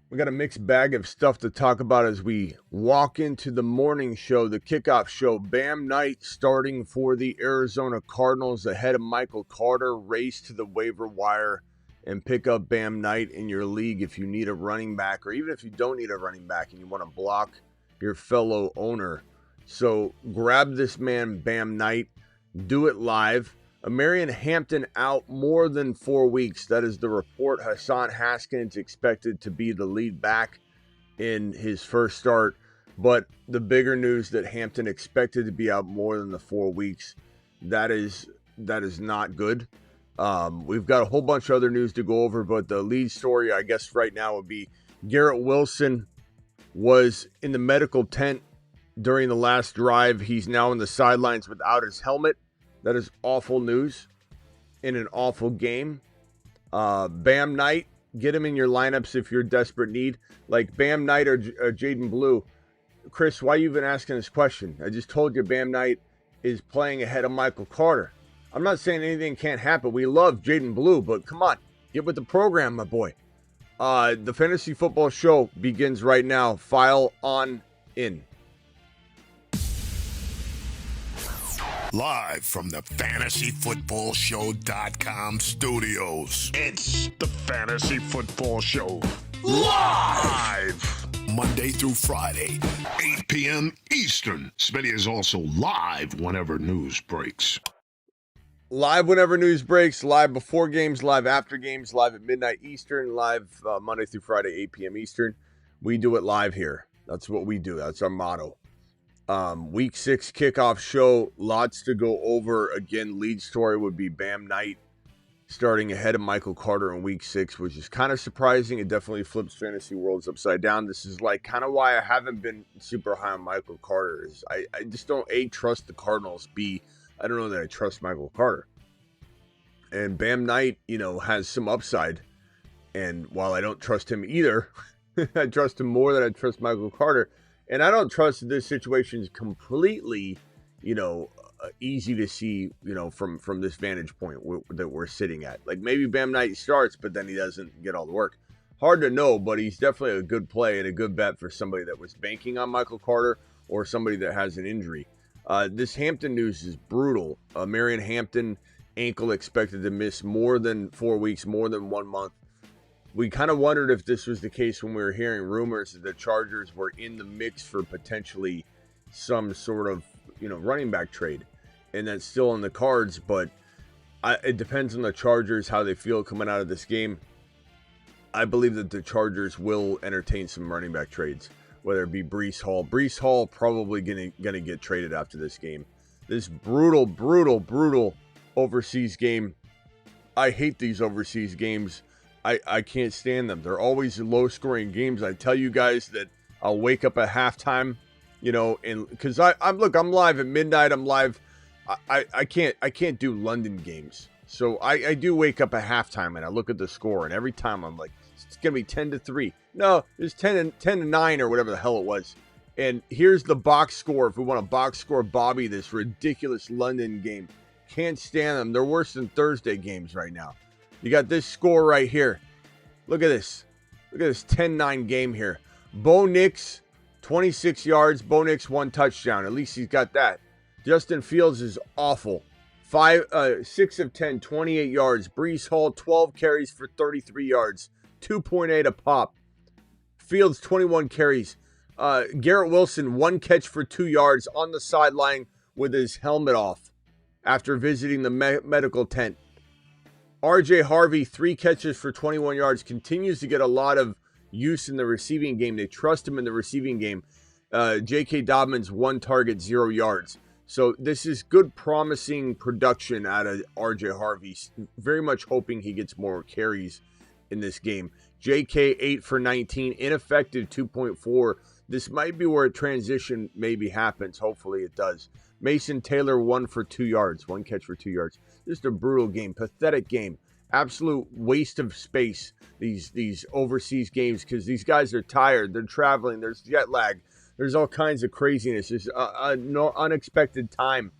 We got a mixed bag of stuff to talk about as we walk into the morning show, the kickoff show. Bam Knight starting for the Arizona Cardinals ahead of Michael Carter. Race to the waiver wire and pick up Bam Knight in your league if you need a running back, or even if you don't need a running back and you want to block your fellow owner. So grab this man, Bam Knight. Do it live. Marion Hampton out more than 4 weeks. That is the report. Hassan Haskins expected to be the lead back in his first start. But the bigger news that Hampton expected to be out more than the 4 weeks, that is not good. We've got a whole bunch of other news to go over, but the lead story, I guess, right now would be Garrett Wilson was in the medical tent during the last drive. He's now in the sidelines without his helmet. That is awful news in an awful game. Bam Knight, get him in your lineups if you're in desperate need. Like Bam Knight or Jaden Blue. Chris, why you been asking this question? I just told you Bam Knight is playing ahead of Michael Carter. I'm not saying anything can't happen. We love Jaden Blue, but come on, get with the program, my boy. The Fantasy Football Show begins right now. File on in. Live from the FantasyFootballShow.com studios. It's the Fantasy Football Show. Live! Monday through Friday, 8 p.m. Eastern. Smitty is also live whenever news breaks. Live whenever news breaks, live before games, live after games, live at midnight Eastern, live Monday through Friday, 8 p.m. Eastern. We do it live here. That's what we do. That's our motto. Week 6 kickoff show, lots to go over. Again, lead story would be Bam Knight starting ahead of Michael Carter in week 6, which is kind of surprising. It definitely flips fantasy worlds upside down. This is like kind of why I haven't been super high on Michael Carter. Is I just don't A, trust the Cardinals, B, I don't know that I trust Michael Carter. And Bam Knight, has some upside. And while I don't trust him either, I trust him more than I trust Michael Carter. And I don't trust that this situation is completely, easy to see, from this vantage point that we're sitting at. Like maybe Bam Knight starts, but then he doesn't get all the work. Hard to know, but he's definitely a good play and a good bet for somebody that was banking on Michael Carter or somebody that has an injury. This Hampton news is brutal. Marion Hampton ankle expected to miss more than 4 weeks, more than 1 month. We kind of wondered if this was the case when we were hearing rumors that the Chargers were in the mix for potentially some sort of, running back trade. And that's still on the cards, but it depends on the Chargers, how they feel coming out of this game. I believe that the Chargers will entertain some running back trades, whether it be Breece Hall. Breece Hall probably gonna get traded after this game. This brutal overseas game. I hate these overseas games. I can't stand them. They're always low-scoring games. I tell you guys that I'll wake up at halftime, and because I'm live at midnight. I'm live. I can't do London games, so I do wake up at halftime and I look at the score, and every time I'm like, it's gonna be 10-3. No, it's 10-9 or whatever the hell it was. And here's the box score. If we want to box score Bobby this ridiculous London game, can't stand them. They're worse than Thursday games right now. You got this score right here. Look at this. Look at this 10-9 game here. Bo Nix, 26 yards. Bo Nix, 1 touchdown. At least he's got that. Justin Fields is awful. 6 of 10, 28 yards. Breece Hall, 12 carries for 33 yards. 2.8 a pop. Fields, 21 carries. Garrett Wilson, 1 catch for 2 yards on the sideline with his helmet off after visiting the medical tent. RJ Harvey, 3 catches for 21 yards, continues to get a lot of use in the receiving game. They trust him in the receiving game. J.K. Dobbins, 1 target, 0 yards. So this is good, promising production out of RJ Harvey. Very much hoping he gets more carries in this game. J.K., 8 for 19, ineffective 2.4. This might be where a transition maybe happens. Hopefully it does. Mason Taylor, 1 for 2 yards. 1 catch for 2 yards. Just a brutal game. Pathetic game. Absolute waste of space, these overseas games, because these guys are tired. They're traveling. There's jet lag. There's all kinds of craziness. It's no unexpected time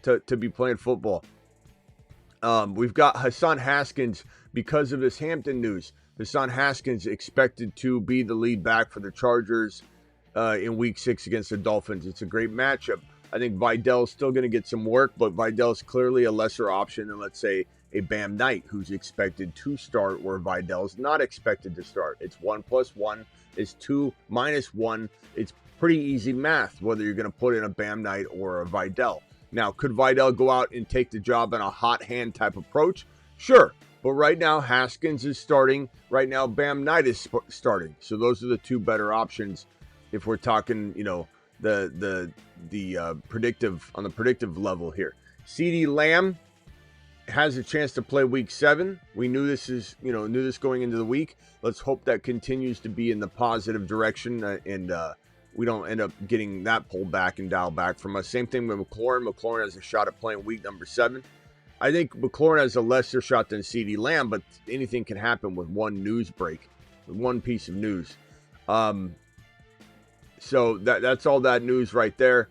to be playing football. We've got Hassan Haskins because of this Hampton news. Hassan Haskins expected to be the lead back for the Chargers in Week 6 against the Dolphins. It's a great matchup. I think Vidal's still going to get some work, but Vidal's clearly a lesser option than, let's say, a Bam Knight, who's expected to start, where Vidal's not expected to start. It's 1 + 1 is 2 - 1. It's pretty easy math, whether you're going to put in a Bam Knight or a Vidal. Now, could Vidal go out and take the job in a hot hand type approach? Sure. But right now, Haskins is starting. Right now, Bam Knight is starting. So those are the two better options if we're talking, the predictive, on the predictive level here. CeeDee Lamb has a chance to play Week 7. We knew this going into the week. Let's hope that continues to be in the positive direction and we don't end up getting that pulled back and dialed back from us. Same thing with McLaurin. McLaurin has a shot at playing week number 7. I think McLaurin has a lesser shot than CeeDee Lamb, but anything can happen with one news break, with one piece of news. So that's all that news right there.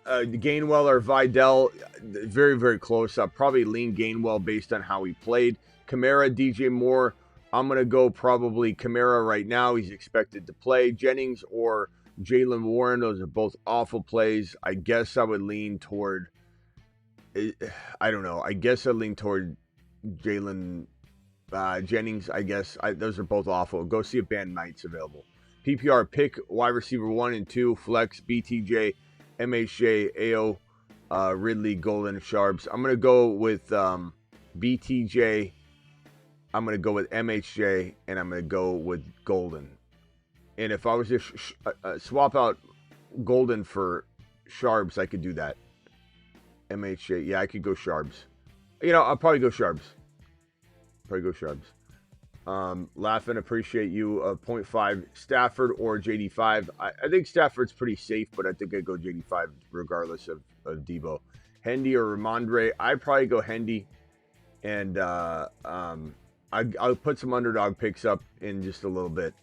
Gainwell or Vidal, very, very close. I'll probably lean Gainwell based on how he played. Kamara, DJ Moore, I'm going to go probably Kamara right now. He's expected to play. Jennings or Jaylen Warren, those are both awful plays. I guess I would lean toward... I don't know. I guess I lean toward Jalen Jennings. I guess those are both awful. Go see if Bam Knight's available. PPR pick wide receiver 1 and 2, flex BTJ, MHJ, AO, Ridley, Golden, Sharps. I'm gonna go with BTJ. I'm gonna go with MHJ, and I'm gonna go with Golden. And if I was to swap out Golden for Sharps, I could do that. MHJ, yeah, I could go Sharps. I'll probably go Sharps. Laughing, appreciate you. 0.5 Stafford or JD5. I think Stafford's pretty safe, but I think I'd go JD5 regardless of Debo. Hendy or Ramondre. I'd probably go Hendy. And I'll put some underdog picks up in just a little bit.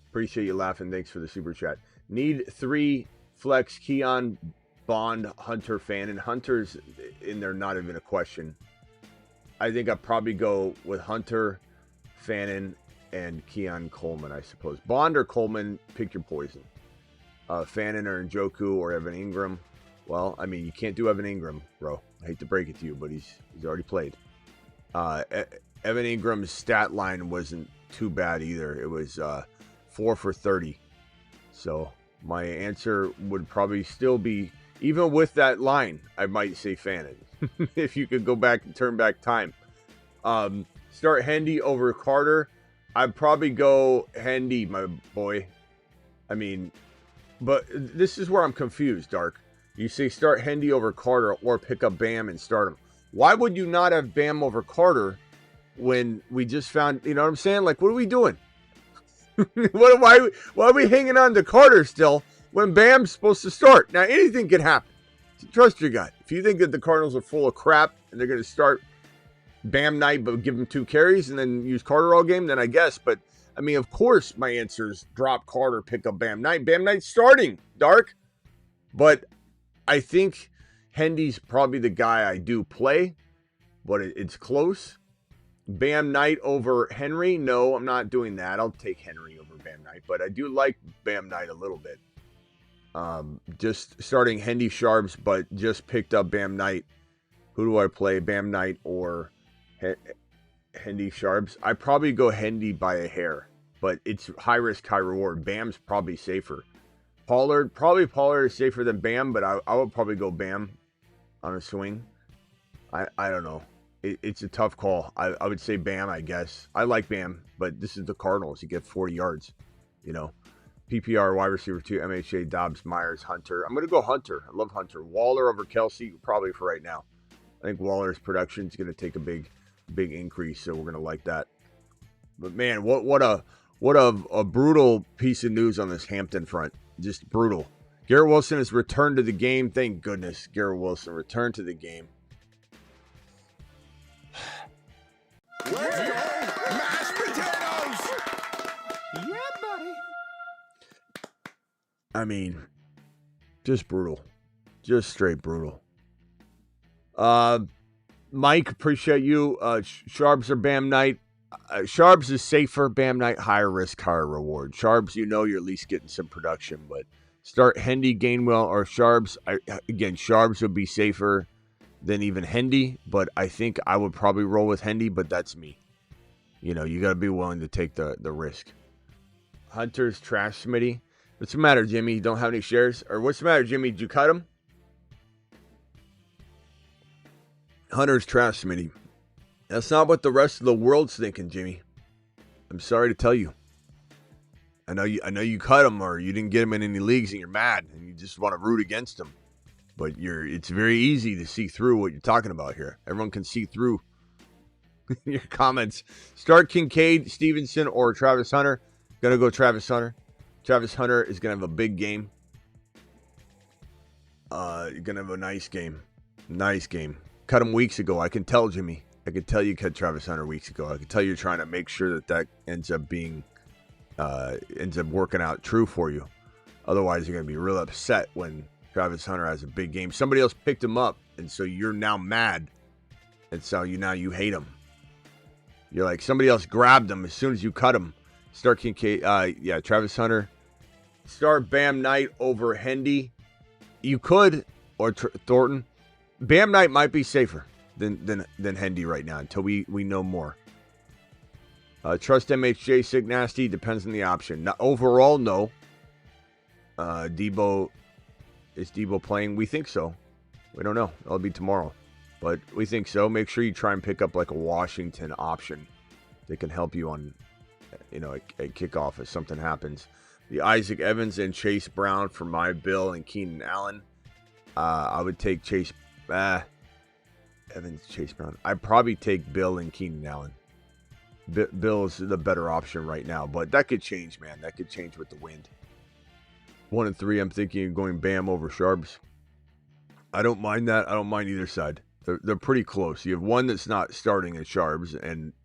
Appreciate you laughing. Thanks for the super chat. Need 3 flex Keon, Bond, Hunter, fan, and Hunter's in there, not even a question. I think I'd probably go with Hunter, Fannin, and Keon Coleman, I suppose. Bond or Coleman, pick your poison. Fannin or Njoku or Evan Ingram. Well, I mean, you can't do Evan Ingram, bro. I hate to break it to you, but he's already played. Evan Ingram's stat line wasn't too bad either. It was 4 for 30. So my answer would probably still be, even with that line, I might say Fannin. If you could go back and turn back time. Start Hendy over Carter. I'd probably go Hendy, my boy. I mean, but this is where I'm confused, Dark. You say start Hendy over Carter or pick up Bam and start him. Why would you not have Bam over Carter when we just found, you know what I'm saying? Like, what are we doing? Why are we hanging on to Carter still when Bam's supposed to start? Now, anything can happen. So trust your gut. If you think that the Cardinals are full of crap and they're going to start Bam Knight but give him 2 carries and then use Carter all game, then I guess. But, I mean, of course my answer is drop Carter, pick up Bam Knight. Bam Knight's starting, Dark. But I think Hendy's probably the guy I do play, but it's close. Bam Knight over Henry? No, I'm not doing that. I'll take Henry over Bam Knight, but I do like Bam Knight a little bit. Just starting Hendy Sharps, but just picked up Bam Knight. Who do I play? Bam Knight or Hendy Sharps? I probably go Hendy by a hair, but it's high risk, high reward. Bam's probably safer. Pollard is safer than Bam, but I would probably go Bam on a swing. I don't know. It's a tough call. I would say Bam, I guess. I like Bam, but this is the Cardinals. You get 40 yards, you know. PPR, wide receiver 2, MHA, Dobbs, Myers, Hunter. I'm going to go Hunter. I love Hunter. Waller over Kelsey, probably for right now. I think Waller's production is going to take a big increase, so we're going to like that. But, man, what a brutal piece of news on this Hampton front. Just brutal. Garrett Wilson has returned to the game. Thank goodness Garrett Wilson returned to the game. Let's go! Mashed potatoes! Yeah, buddy. I mean, just brutal. Just straight brutal. Mike, appreciate you. Sharps or Bam Knight. Sharps is safer. Bam Knight, higher risk, higher reward. Sharps, you're at least getting some production, but start Hendy, Gainwell, or Sharps. Again, Sharps would be safer than even Hendy, but I think I would probably roll with Hendy, but that's me. You got to be willing to take the risk. Hunter's trash, Smitty. What's the matter, Jimmy? You don't have any shares? Or what's the matter, Jimmy? Did you cut him? Hunter's trash, Smitty. That's not what the rest of the world's thinking, Jimmy. I'm sorry to tell you. I know you cut him, or you didn't get him in any leagues and you're mad and you just want to root against him. But it's very easy to see through what you're talking about here. Everyone can see through your comments. Start Kincaid, Stevenson, or Travis Hunter. Gonna go Travis Hunter. Travis Hunter is gonna have a big game. You're gonna have a nice game. Nice game. Cut him weeks ago. I can tell, Jimmy. I could tell you cut Travis Hunter weeks ago. I could tell you're trying to make sure that ends up working out true for you. Otherwise, you're gonna be real upset when Travis Hunter has a big game. Somebody else picked him up, and so you're now mad, and so you hate him. You're like, somebody else grabbed him as soon as you cut him. Start Kincaid. Travis Hunter. Start Bam Knight over Hendy. You could, or Thornton. Bam Knight might be safer than Hendy right now until we know more. Trust MHJ, Sig Nasty. Depends on the option. Now, overall, no. Debo. Is Debo playing? We think so. We don't know. It'll be tomorrow. But we think so. Make sure you try and pick up like a Washington option that can help you on, a kickoff if something happens. The Isaac Evans and Chase Brown for my Bill and Keenan Allen. I would take Chase. Evans, Chase Brown. I'd probably take Bill and Keenan Allen. Bill's the better option right now, but that could change, man. That could change with the wind. 1 and 3, I'm thinking of going Bam over Sharps. I don't mind that. I don't mind either side. They're pretty close. You have one that's not starting at Sharps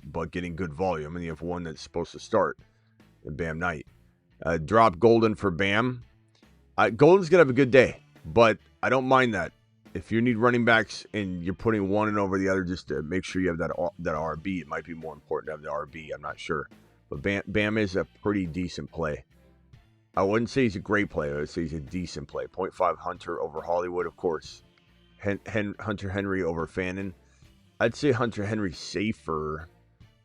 but getting good volume, and you have one that's supposed to start in Bam Knight. Drop Golden for Bam. Golden's gonna have a good day, but I don't mind that. If you need running backs and you're putting one in over the other, just to make sure you have that RB, it might be more important to have the RB. I'm not sure, but Bam is a pretty decent play. I wouldn't say he's a great play. I would say he's a decent play. 0.5 Hunter over Hollywood, of course. Hunter Henry over Fannin. I'd say Hunter Henry safer,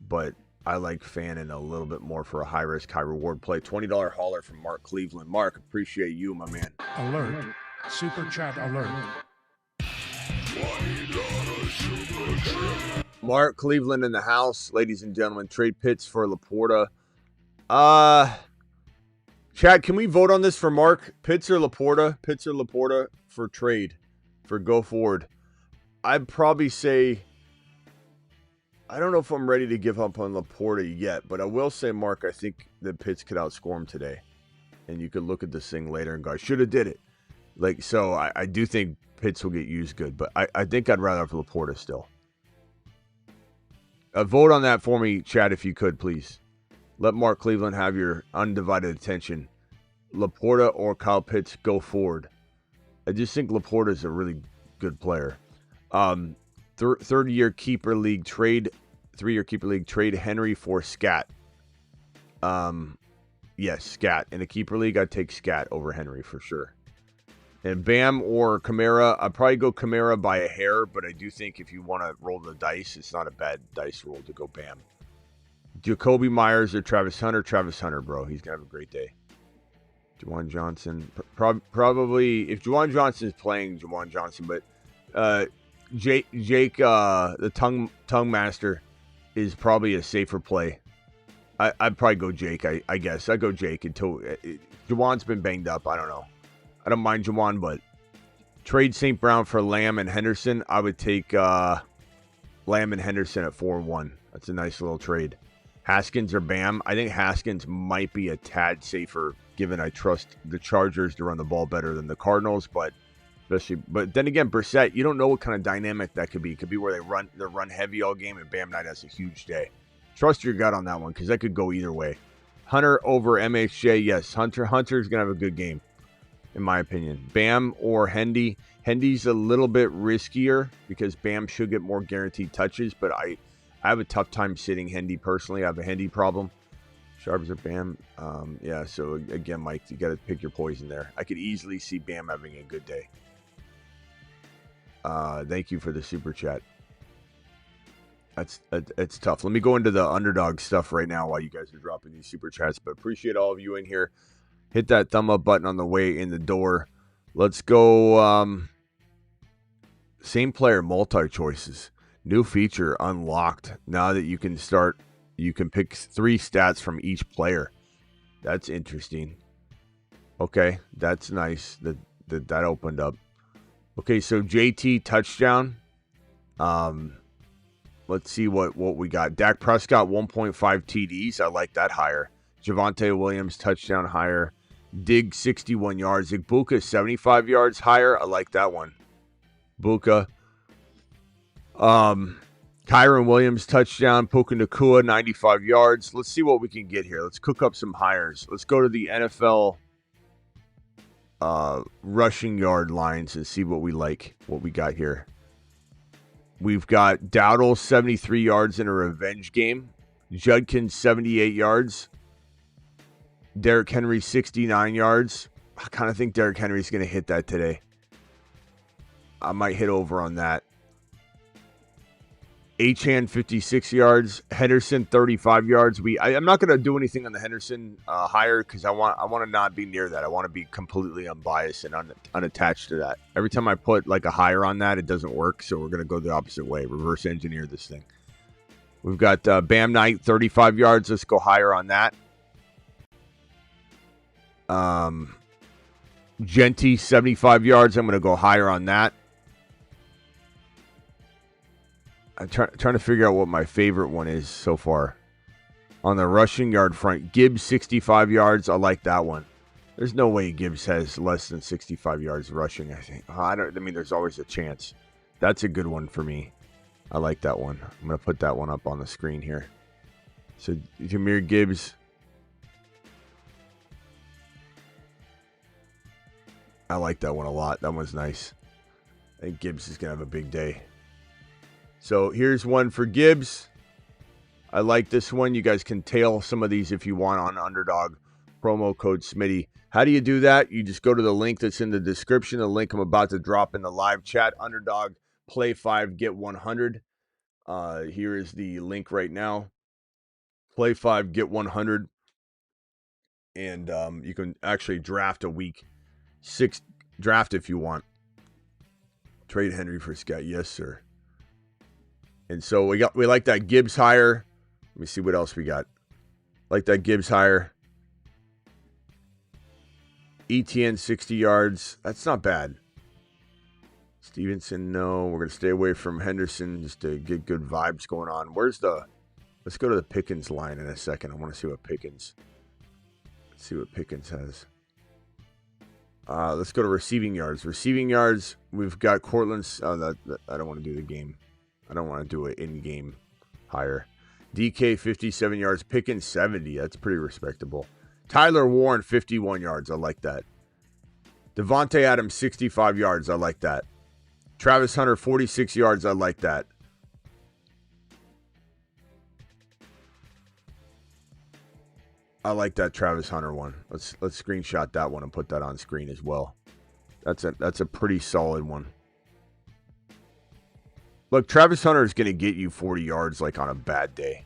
but I like Fannin a little bit more for a high-risk, high-reward play. $20 hauler from Mark Cleveland. Mark, appreciate you, my man. Alert. Super chat alert. Mark Cleveland in the house. Ladies and gentlemen, trade pits for Laporta. Chad, can we vote on this for Mark? Pitts or Laporta? Pitts or Laporta for trade, for go forward. I'd probably say, I don't know if I'm ready to give up on Laporta yet, but I will say, Mark, I think that Pitts could outscore him today. And you could look at this thing later and go, I should have did it. So I do think Pitts will get used good, but I think I'd rather have Laporta still. Vote on that for me, Chad, if you could, please. Let Mark Cleveland have your undivided attention. Laporta or Kyle Pitts, go forward. I just think Laporta is a really good player. Third-year keeper league trade. 3-year keeper league trade Henry for Scat. Yes, Scat. In a keeper league, I'd take Scat over Henry for sure. And Bam or Kamara, I'd probably go Kamara by a hair, but I do think if you want to roll the dice, it's not a bad dice roll to go Bam. Jacoby Myers or Travis Hunter? Travis Hunter, bro. He's going to have a great day. Juwan Johnson. Probably, if Juwan Johnson is playing, Juwan Johnson. But Jake, the tongue master, is probably a safer play. I'd probably go Jake, I guess. I'd go Jake until Juwan's been banged up. I don't know. I don't mind Juwan, but trade St. Brown for Lamb and Henderson. I would take Lamb and Henderson at 4-1. That's a nice little trade. Haskins or Bam? I think Haskins might be a tad safer, given I trust the Chargers to run the ball better than the Cardinals. But then again, Brissett, you don't know what kind of dynamic that could be. It could be where they're run heavy all game, and Bam Knight has a huge day. Trust your gut on that one, because that could go either way. Hunter over MHJ, yes. Hunter's gonna have a good game, in my opinion. Bam or Hendy. Hendy's a little bit riskier because Bam should get more guaranteed touches, but I I have a tough time sitting Hendy personally. I have a Hendy problem. Sharps or Bam. Yeah, so again, Mike, you got to pick your poison there. I could easily see Bam having a good day. Thank you for the super chat. It's tough. Let me go into the Underdog stuff right now while you guys are dropping these super chats. But appreciate all of you in here. Hit that thumb up button on the way in the door. Let's go. Same player multi-choices. New feature unlocked. Now that you can pick 3 stats from each player. That's interesting. Okay, that's nice that opened up. Okay, so JT touchdown. Let's see what we got. Dak Prescott 1.5 TDs. I like that higher. Javonte Williams touchdown higher. Dig 61 yards. Igbuka 75 yards higher. I like that one. Buka. Kyron Williams touchdown. Puka Nacua 95 yards. Let's see what we can get here. Let's cook up some hires. Let's go to the NFL rushing yard lines and see what we like. What we got here. We've got Dowdle 73 yards in a revenge game. Judkins 78 yards. Derrick Henry 69 yards. I kind of think Derrick Henry's going to hit that today. I might hit over on that. Achane 56 yards. Henderson 35 yards. I'm not going to do anything on the Henderson hire because I want to not be near that. I want to be completely unbiased and unattached to that. Every time I put like a hire on that, it doesn't work. So we're going to go the opposite way. Reverse engineer this thing. We've got Bam Knight 35 yards. Let's go higher on that. Genty 75 yards. I'm going to go higher on that. I'm trying to figure out what my favorite one is so far. On the rushing yard front, Gibbs 65 yards. I like that one. There's no way Gibbs has less than 65 yards rushing, I think. I mean, there's always a chance. That's a good one for me. I like that one. I'm going to put that one up on the screen here. So, Jahmyr Gibbs. I like that one a lot. That one's nice. I think Gibbs is going to have a big day. So here's one for Gibbs. I like this one. You guys can tail some of these if you want on Underdog. Promo code Smitty. How do you do that? You just go to the link that's in the description. The link I'm about to drop in the live chat. Underdog, play 5, get 100. Here is the link right now. Play 5, get 100. And you can actually draft a week 6 draft if you want. Trade Henry for Scott. Yes, sir. And so we like that Gibbs hire. Let me see what else we got. Like that Gibbs hire. ETN 60 yards. That's not bad. Stevenson, no. We're going to stay away from Henderson just to get good vibes going on. Let's go to the Pickens line in a second. I want to see what Pickens has. Let's go to receiving yards. Receiving yards, we've got Cortland's. I don't want to do the game. I don't want to do it in-game higher. DK 57 yards. Pickens 70. That's pretty respectable. Tyler Warren 51 yards. I like that. Devontae Adams 65 yards. I like that. Travis Hunter 46 yards. I like that. I like that Travis Hunter one. Let's screenshot that one and put that on screen as well. That's a pretty solid one. Look, Travis Hunter is going to get you 40 yards like on a bad day.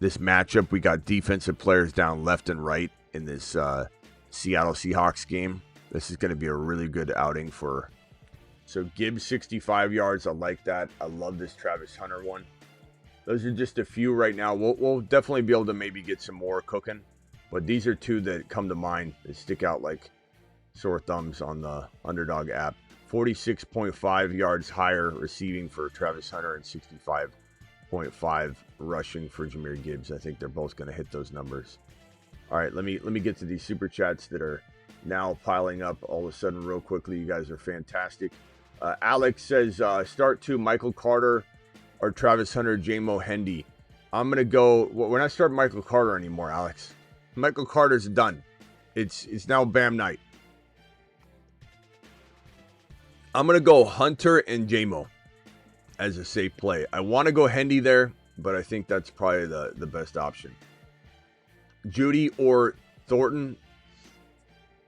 This matchup, we got defensive players down left and right in this Seattle Seahawks game. This is going to be a really good outing for. So Gibbs 65 yards. I like that. I love this Travis Hunter one. Those are just a few right now. We'll definitely be able to maybe get some more cooking. But these are 2 that come to mind that stick out like sore thumbs on the Underdog app. 46.5 yards higher receiving for Travis Hunter and 65.5 rushing for Jahmyr Gibbs. I think they're both going to hit those numbers. All right, let me get to these super chats that are now piling up all of a sudden real quickly. You guys are fantastic. Alex says, start 2, Michael Carter or Travis Hunter, J-Mo Hendy. I'm going to go, we're not starting Michael Carter anymore, Alex. Michael Carter's done. It's now Bam Knight. I'm going to go Hunter and J-Mo as a safe play. I want to go Hendy there, but I think that's probably the best option. Judy or Thornton?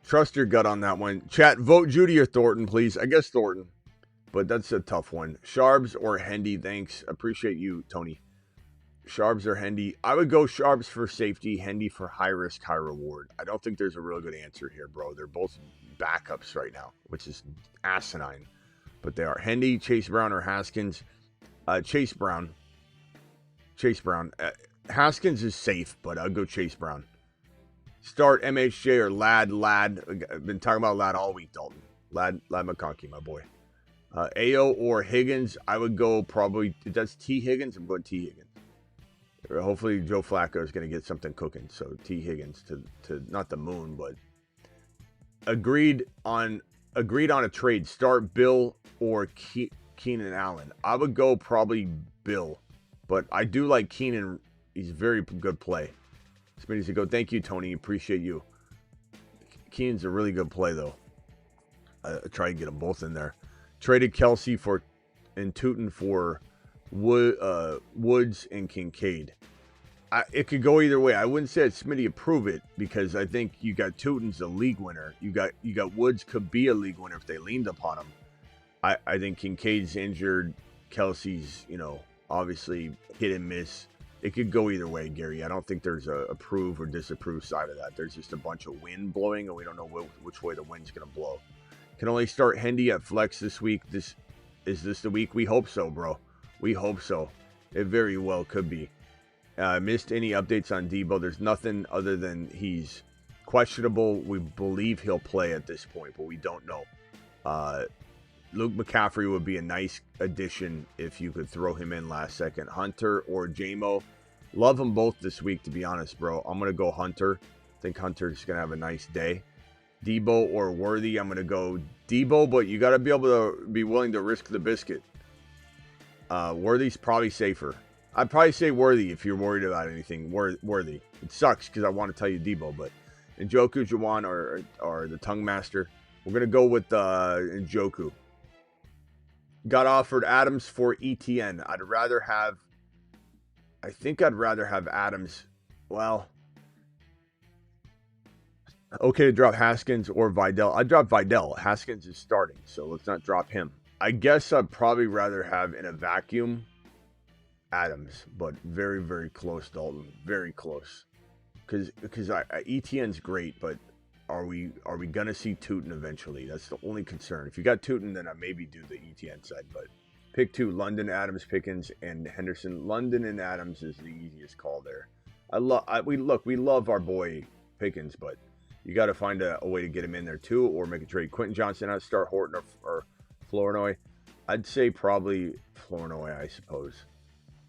Trust your gut on that one. Chat, vote Judy or Thornton, please. I guess Thornton, but that's a tough one. Sharps or Hendy? Thanks. Appreciate you, Tony. Sharps or Hendy? I would go Sharps for safety, Hendy for high risk, high reward. I don't think there's a real good answer here, bro. They're both backups right now, which is asinine. But they are. Hendy, Chase Brown, or Haskins? Chase Brown. Chase Brown. Haskins is safe, but I'll go Chase Brown. Start MHJ or Lad. I've been talking about Lad all week, Dalton. Lad McConkey, my boy. AO or Higgins? I would go probably, that's T. Higgins. I'm going T. Higgins. Hopefully Joe Flacco is going to get something cooking. So T. Higgins to not the moon, but agreed on a trade. Start Bill or Keenan Allen. I would go probably Bill, but I do like Keenan. He's a very good play. Smitty said, go, thank you, Tony. Appreciate you. Keenan's a really good play, though. I try to get them both in there. Traded Kelsey and Tootin for Woods and Kincaid. It could go either way. I wouldn't say that Smitty approve it because I think you got Tootin's a league winner. You got Woods could be a league winner if they leaned upon him. I think Kincaid's injured. Kelsey's, obviously hit and miss. It could go either way, Gary. I don't think there's a approve or disapprove side of that. There's just a bunch of wind blowing, and we don't know which way the wind's going to blow. Can only start Hendy at flex this week. Is this the week? We hope so, bro. We hope so. It very well could be. Missed any updates on Debo? There's nothing other than he's questionable. We believe he'll play at this point, but we don't know. Luke McCaffrey would be a nice addition if you could throw him in last second. Hunter or JMO. Love them both this week, to be honest, bro. I'm going to go Hunter. I think Hunter's going to have a nice day. Debo or Worthy. I'm going to go Debo, but you got to be able to be willing to risk the biscuit. Worthy's probably safer. I'd probably say Worthy if you're worried about anything. Worthy. It sucks because I want to tell you Debo, but Njoku, Jawan, or the Tongue Master. We're going to go with Njoku. Got offered Adams for ETN. I'd rather have Adams. Well, okay to drop Haskins or Vidal. I'd drop Vidal. Haskins is starting, so let's not drop him. I guess I'd probably rather have in a vacuum Adams, but very, very close, Dalton. Very close. Because ETN's great, but are we gonna see Tootin eventually? That's the only concern. If you got Tootin, then I maybe do the ETN side. But pick two: London, Adams, Pickens, and Henderson. London and Adams is the easiest call there. We love our boy Pickens, but you got to find a way to get him in there too, or make a trade. Quentin Johnson, I'd start Horton or Flournoy. I'd say probably Flournoy, I suppose,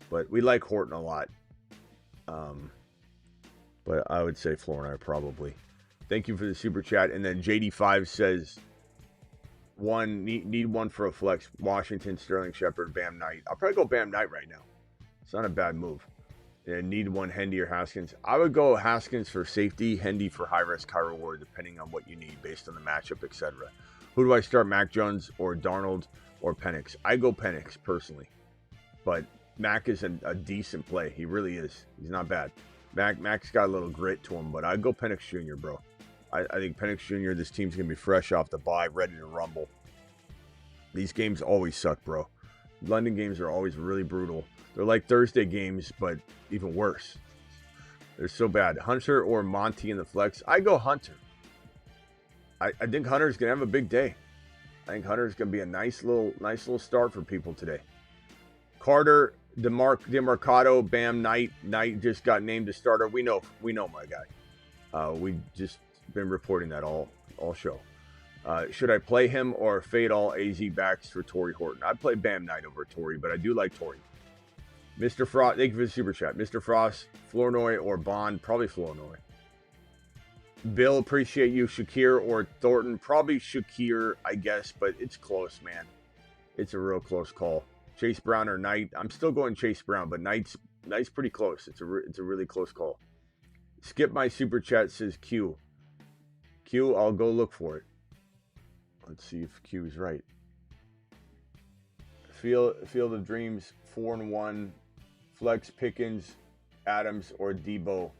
but we like Horton a lot. But I would say Flournoy probably. Thank you for the super chat. And then JD5 says, need one for a flex. Washington, Sterling Shepard, Bam Knight. I'll probably go Bam Knight right now. It's not a bad move. And need one Hendy or Haskins. I would go Haskins for safety, Hendy for high risk, high reward, depending on what you need based on the matchup, etc. Who do I start? Mac Jones or Darnold or Penix? I go Penix personally. But Mac is a decent play. He really is. He's not bad. Mac's got a little grit to him, but I'd go Penix Jr., bro. I think Penix Jr., this team's going to be fresh off the bye, ready to rumble. These games always suck, bro. London games are always really brutal. They're like Thursday games, but even worse. They're so bad. Hunter or Monty in the flex? I go Hunter. I think Hunter's going to have a big day. I think Hunter's going to be a nice little start for people today. Carter, DeMarcado, Bam, Knight. Knight just got named the starter. We know my guy. We just been reporting that all show. Should I play him or fade all AZ backs for Torrey Horton? I'd play Bam Knight over Torrey, but I do like Torrey. Mr. Frost, thank you for the super chat. Mr. Frost, Flournoy or Bond? Probably Flournoy. Bill, appreciate you. Shakir or Thornton? Probably Shakir, I guess, but it's close, man. It's a real close call. Chase Brown or Knight? I'm still going Chase Brown, but Knight's pretty close. It's a really close call. Skip my super chat, says Q. Q, I'll go look for it. Let's see if Q is right. Field of Dreams, 4-1. Flex Pickens, Adams, or Debo.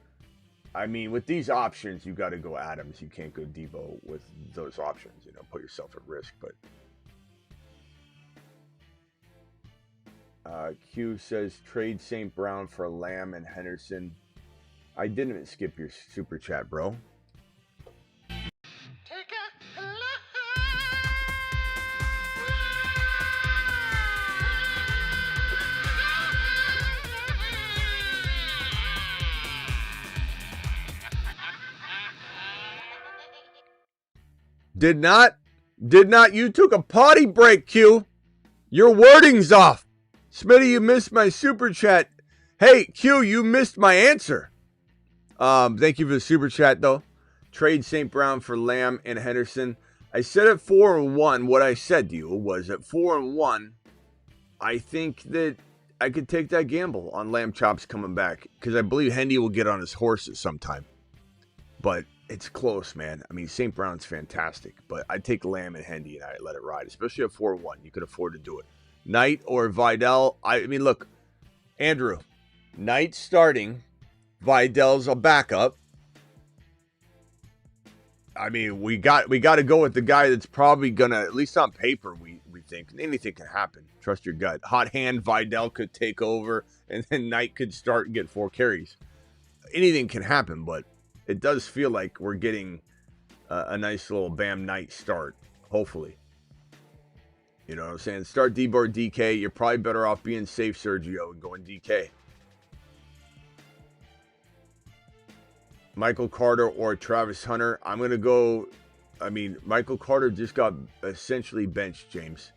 I mean, with these options, you got to go Adams. You can't go Debo with those options. You know, put yourself at risk. But Q says trade St. Brown for Lamb and Henderson. I didn't skip your super chat, bro. Did not. You took a potty break, Q. Your wording's off. Smitty, you missed my super chat. Hey, Q, you missed my answer. Thank you for the super chat, though. Trade St. Brown for Lamb and Henderson. I said at 4-1. What I said to you was at 4-1, I think that I could take that gamble on Lamb Chops coming back because I believe Hendy will get on his horse at some time. But it's close, man. I mean, St. Brown's fantastic, but I'd take Lamb and Hendy and I'd let it ride, especially at 4-1. You could afford to do it. Knight or Vidal. I mean, look, Andrew, Knight starting, Vidal's a backup. I mean, we got to go with the guy that's probably gonna, at least on paper, we think anything can happen. Trust your gut. Hot hand, Vidal could take over, and then Knight could start and get 4 carries. Anything can happen, but it does feel like we're getting a nice little Bam Knight start, hopefully. You know what I'm saying? Start Debo or DK. You're probably better off being safe, Sergio, and going DK. Michael Carter or Travis Hunter. I'm going to go, I mean, Michael Carter just got essentially benched, James.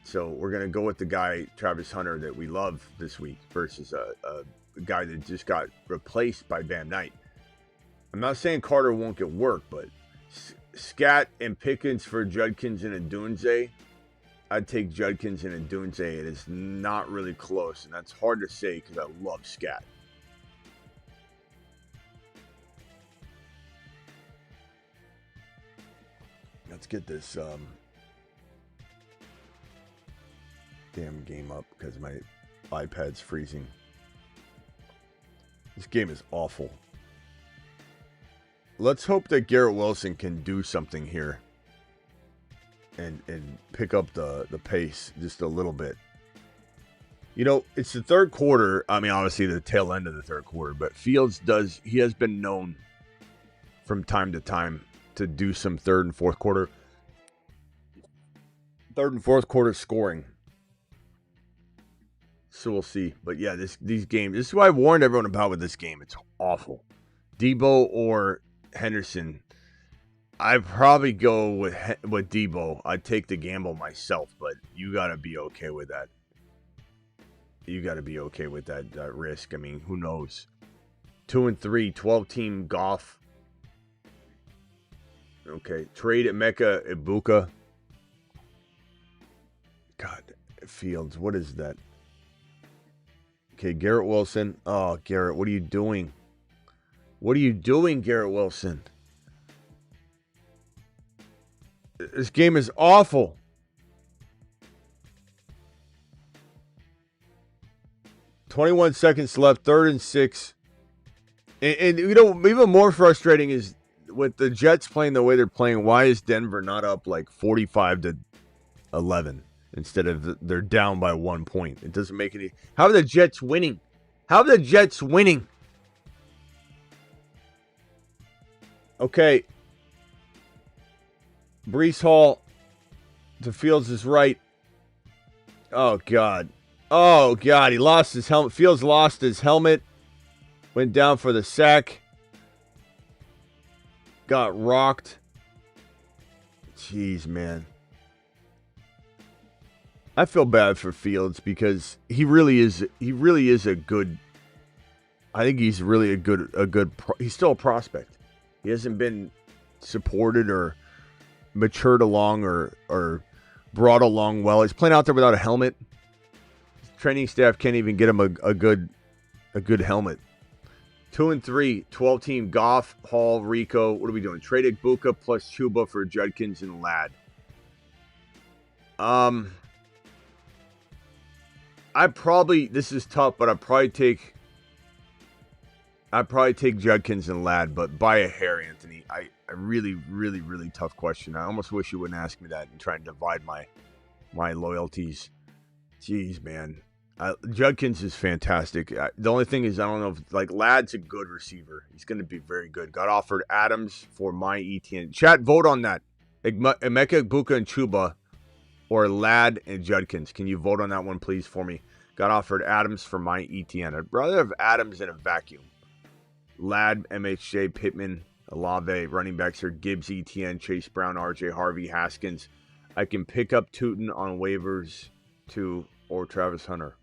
So we're going to go with the guy, Travis Hunter, that we love this week versus a guy that just got replaced by Bam Knight. I'm not saying Carter won't get work, but Scat and Pickens for Judkins and Adunze. I'd take Judkins and Adunze. It is not really close, and that's hard to say because I love Scat. Let's get this damn game up because my iPad's freezing. This game is awful. Let's hope that Garrett Wilson can do something here and pick up the pace just a little bit. You know, it's the third quarter. I mean, obviously the tail end of the third quarter, but Fields he has been known from time to time to do some third and fourth quarter scoring. So we'll see. But yeah, these games, this is what I warned everyone about with this game. It's awful. Debo or Henderson. I'd probably go with Debo. I'd take the gamble myself, but you got to be okay with that. You got to be okay with that risk. I mean, who knows? 2-3, 12-team Goff. Okay, trade at Mecca Ibuka. God, Fields, what is that? Okay, Garrett Wilson. Oh, Garrett, what are you doing? What are you doing, Garrett Wilson? This game is awful. $21 seconds left, 3rd and 6. And you know, even more frustrating is with the Jets playing the way they're playing, why is Denver not up like 45-11 instead of they're down by 1 point? It doesn't make any. How are the Jets winning? Okay. Breece Hall to Fields is right. Oh, God. He lost his helmet. Fields lost his helmet. Went down for the sack. Got rocked. Jeez, man. I feel bad for Fields because he really is a good. I think he's really a good. He's still a prospect. He hasn't been supported or matured along or brought along well. He's playing out there without a helmet. His training staff can't even get him a good helmet. 2-3, 12-team Goff, Hall, Rico. What are we doing? Trade Ibuka plus Chuba for Judkins and Ladd. I probably, this is tough, but I'd probably take Judkins and Ladd, but by a hair, Anthony. I really, really, really tough question. I almost wish you wouldn't ask me that and try and divide my loyalties. Jeez, man. Judkins is fantastic. The only thing is, I don't know if, like, Ladd's a good receiver. He's going to be very good. Got offered Adams for my ETN. Chat, vote on that. Emeka, Buka, and Chuba, or Ladd and Judkins. Can you vote on that one, please, for me? Got offered Adams for my ETN. I'd rather have Adams in a vacuum. Ladd, MHJ, Pittman, Olave, running backs here. Gibbs, ETN, Chase Brown, RJ, Harvey, Haskins. I can pick up Tootin on waivers too, or Travis Hunter.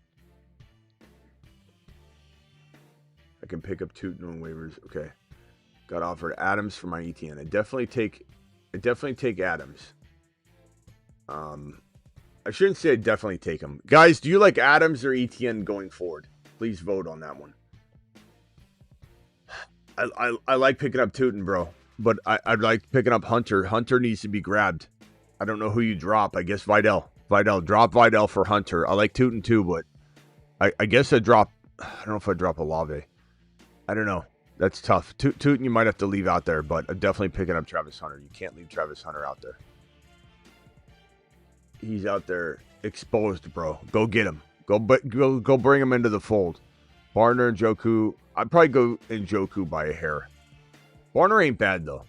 I can pick up Tootin on waivers. Okay. Got offered Adams for my ETN. I definitely take Adams. I shouldn't say I definitely take him. Guys, do you like Adams or ETN going forward? Please vote on that one. I like picking up Tootin, bro. But I'd like picking up Hunter. Hunter needs to be grabbed. I don't know who you drop. I guess Vidal. Drop Vidal for Hunter. I like Tootin too, but I guess I don't know if I drop Olave. I don't know. That's tough. Tootin you might have to leave out there, but I'm definitely picking up Travis Hunter. You can't leave Travis Hunter out there. He's out there exposed, bro. Go get him. Go bring him into the fold. Barner and Njoku. I'd probably go Njoku by a hair. Barner ain't bad, though.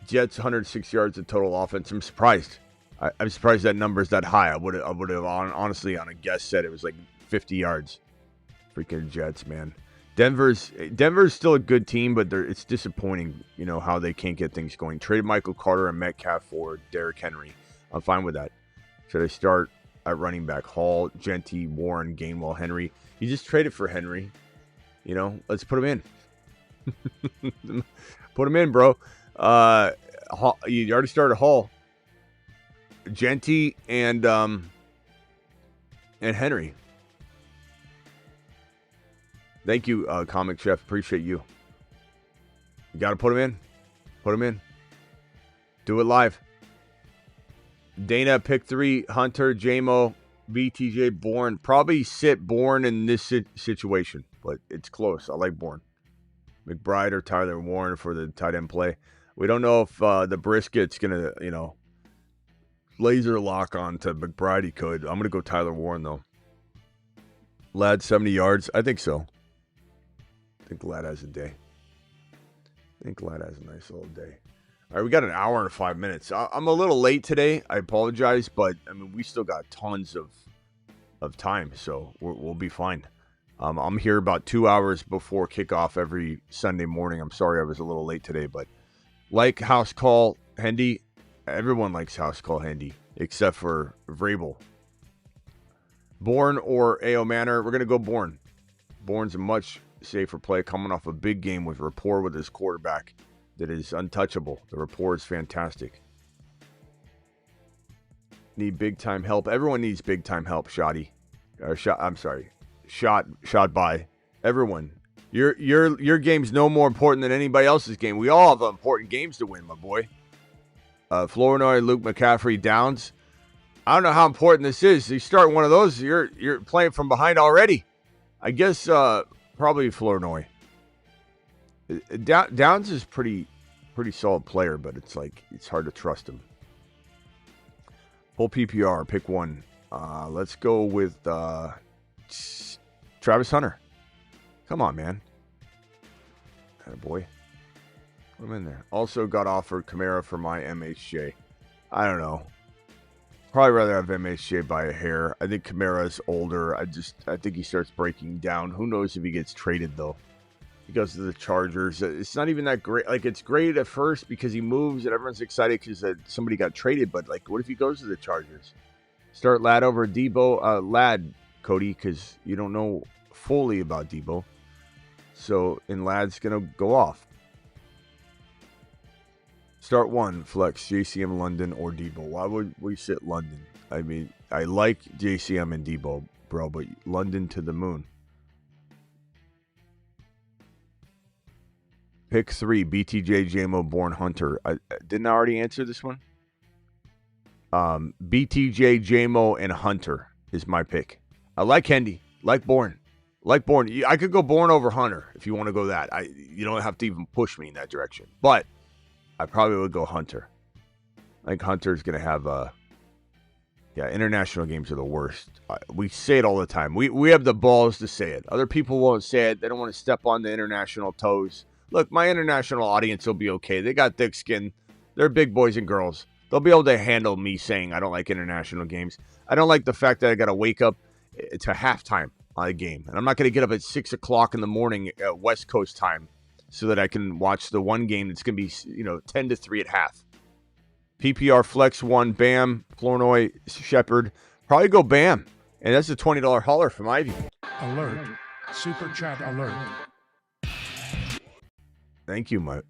Jets, 106 yards of total offense. I'm surprised. I'm surprised that number's that high. I would have honestly on a guess said it was like 50 yards. Freaking Jets, man. Denver's still a good team, but it's disappointing, how they can't get things going. Trade Michael Carter and Metcalf for Derrick Henry. I'm fine with that. Should I start at running back? Hall, Genty, Warren, Gainwell, Henry. You just traded for Henry. Let's put him in. Put him in, bro. You already started Hall, Genty, and Henry. Thank you, Comic Chef. Appreciate you. You got to put him in. Put him in. Do it live. Dana, pick 3. Hunter, JMO, BTJ, Bourne. Probably sit Bourne in this situation, but it's close. I like Bourne. McBride or Tyler Warren for the tight end play. We don't know if the Brisket's going to, laser lock on to McBride. He could. I'm going to go Tyler Warren, though. Ladd, 70 yards. I think so. I think Ladd has a day. I think Ladd has a nice little day. All right, we got an hour and 5 minutes. I'm a little late today. I apologize, but we still got tons of time, so we'll be fine. I'm here about 2 hours before kickoff every Sunday morning. I'm sorry I was a little late today, but like House Call Hendy, everyone likes House Call Hendy except for Vrabel. Bourne or A.O. Manor, we're going to go Bourne. Bourne's a much safer play, coming off a big game with rapport with his quarterback that is untouchable. The rapport is fantastic. Need big-time help. Everyone needs big-time help, Shoddy. Shot by. Everyone. Your game's no more important than anybody else's game. We all have important games to win, my boy. Flournoy, Luke McCaffrey, Downs. I don't know how important this is. You start one of those, you're playing from behind already. I guess probably Flournoy. Downs is pretty solid player, but it's hard to trust him. Full PPR, pick one. Let's go with Travis Hunter. Come on, man. Attaboy. Put him in there. Also got offered Kamara for my MHJ. I don't know. Probably rather have MHJ by a hair. I think Kamara's older. I think he starts breaking down. Who knows if he gets traded, though. He goes to the Chargers. It's not even that great. It's great at first because he moves and everyone's excited because somebody got traded. But, what if he goes to the Chargers? Start Ladd over Debo. Ladd, Cody, because you don't know fully about Debo. And Ladd's going to go off. Start one, flex, JCM, London, or Debo. Why would we sit London? I like JCM and Debo, bro, but London to the moon. Pick 3, BTJ, JMO, Bourne, Hunter. Didn't I already answer this one? BTJ, JMO, and Hunter. is my pick. I like Hendy. Like Bourne. I could go Bourne over Hunter if you want to go that. You don't have to even push me in that direction. But I probably would go Hunter. I think Hunter's going to have international games are the worst. We say it all the time. We have the balls to say it. Other people won't say it. They don't want to step on the international toes. Look, my international audience will be okay. They got thick skin. They're big boys and girls. They'll be able to handle me saying I don't like international games. I don't like the fact that I got to wake up to halftime on a game. And I'm not going to get up at 6 o'clock in the morning at West Coast time so that I can watch the one game that's going to be 10-3 at half. PPR Flex 1, Bam, Flournoy, Shepard. Probably go Bam. And that's a $20 hauler from Ivy. Alert. Super chat alert. Thank you, my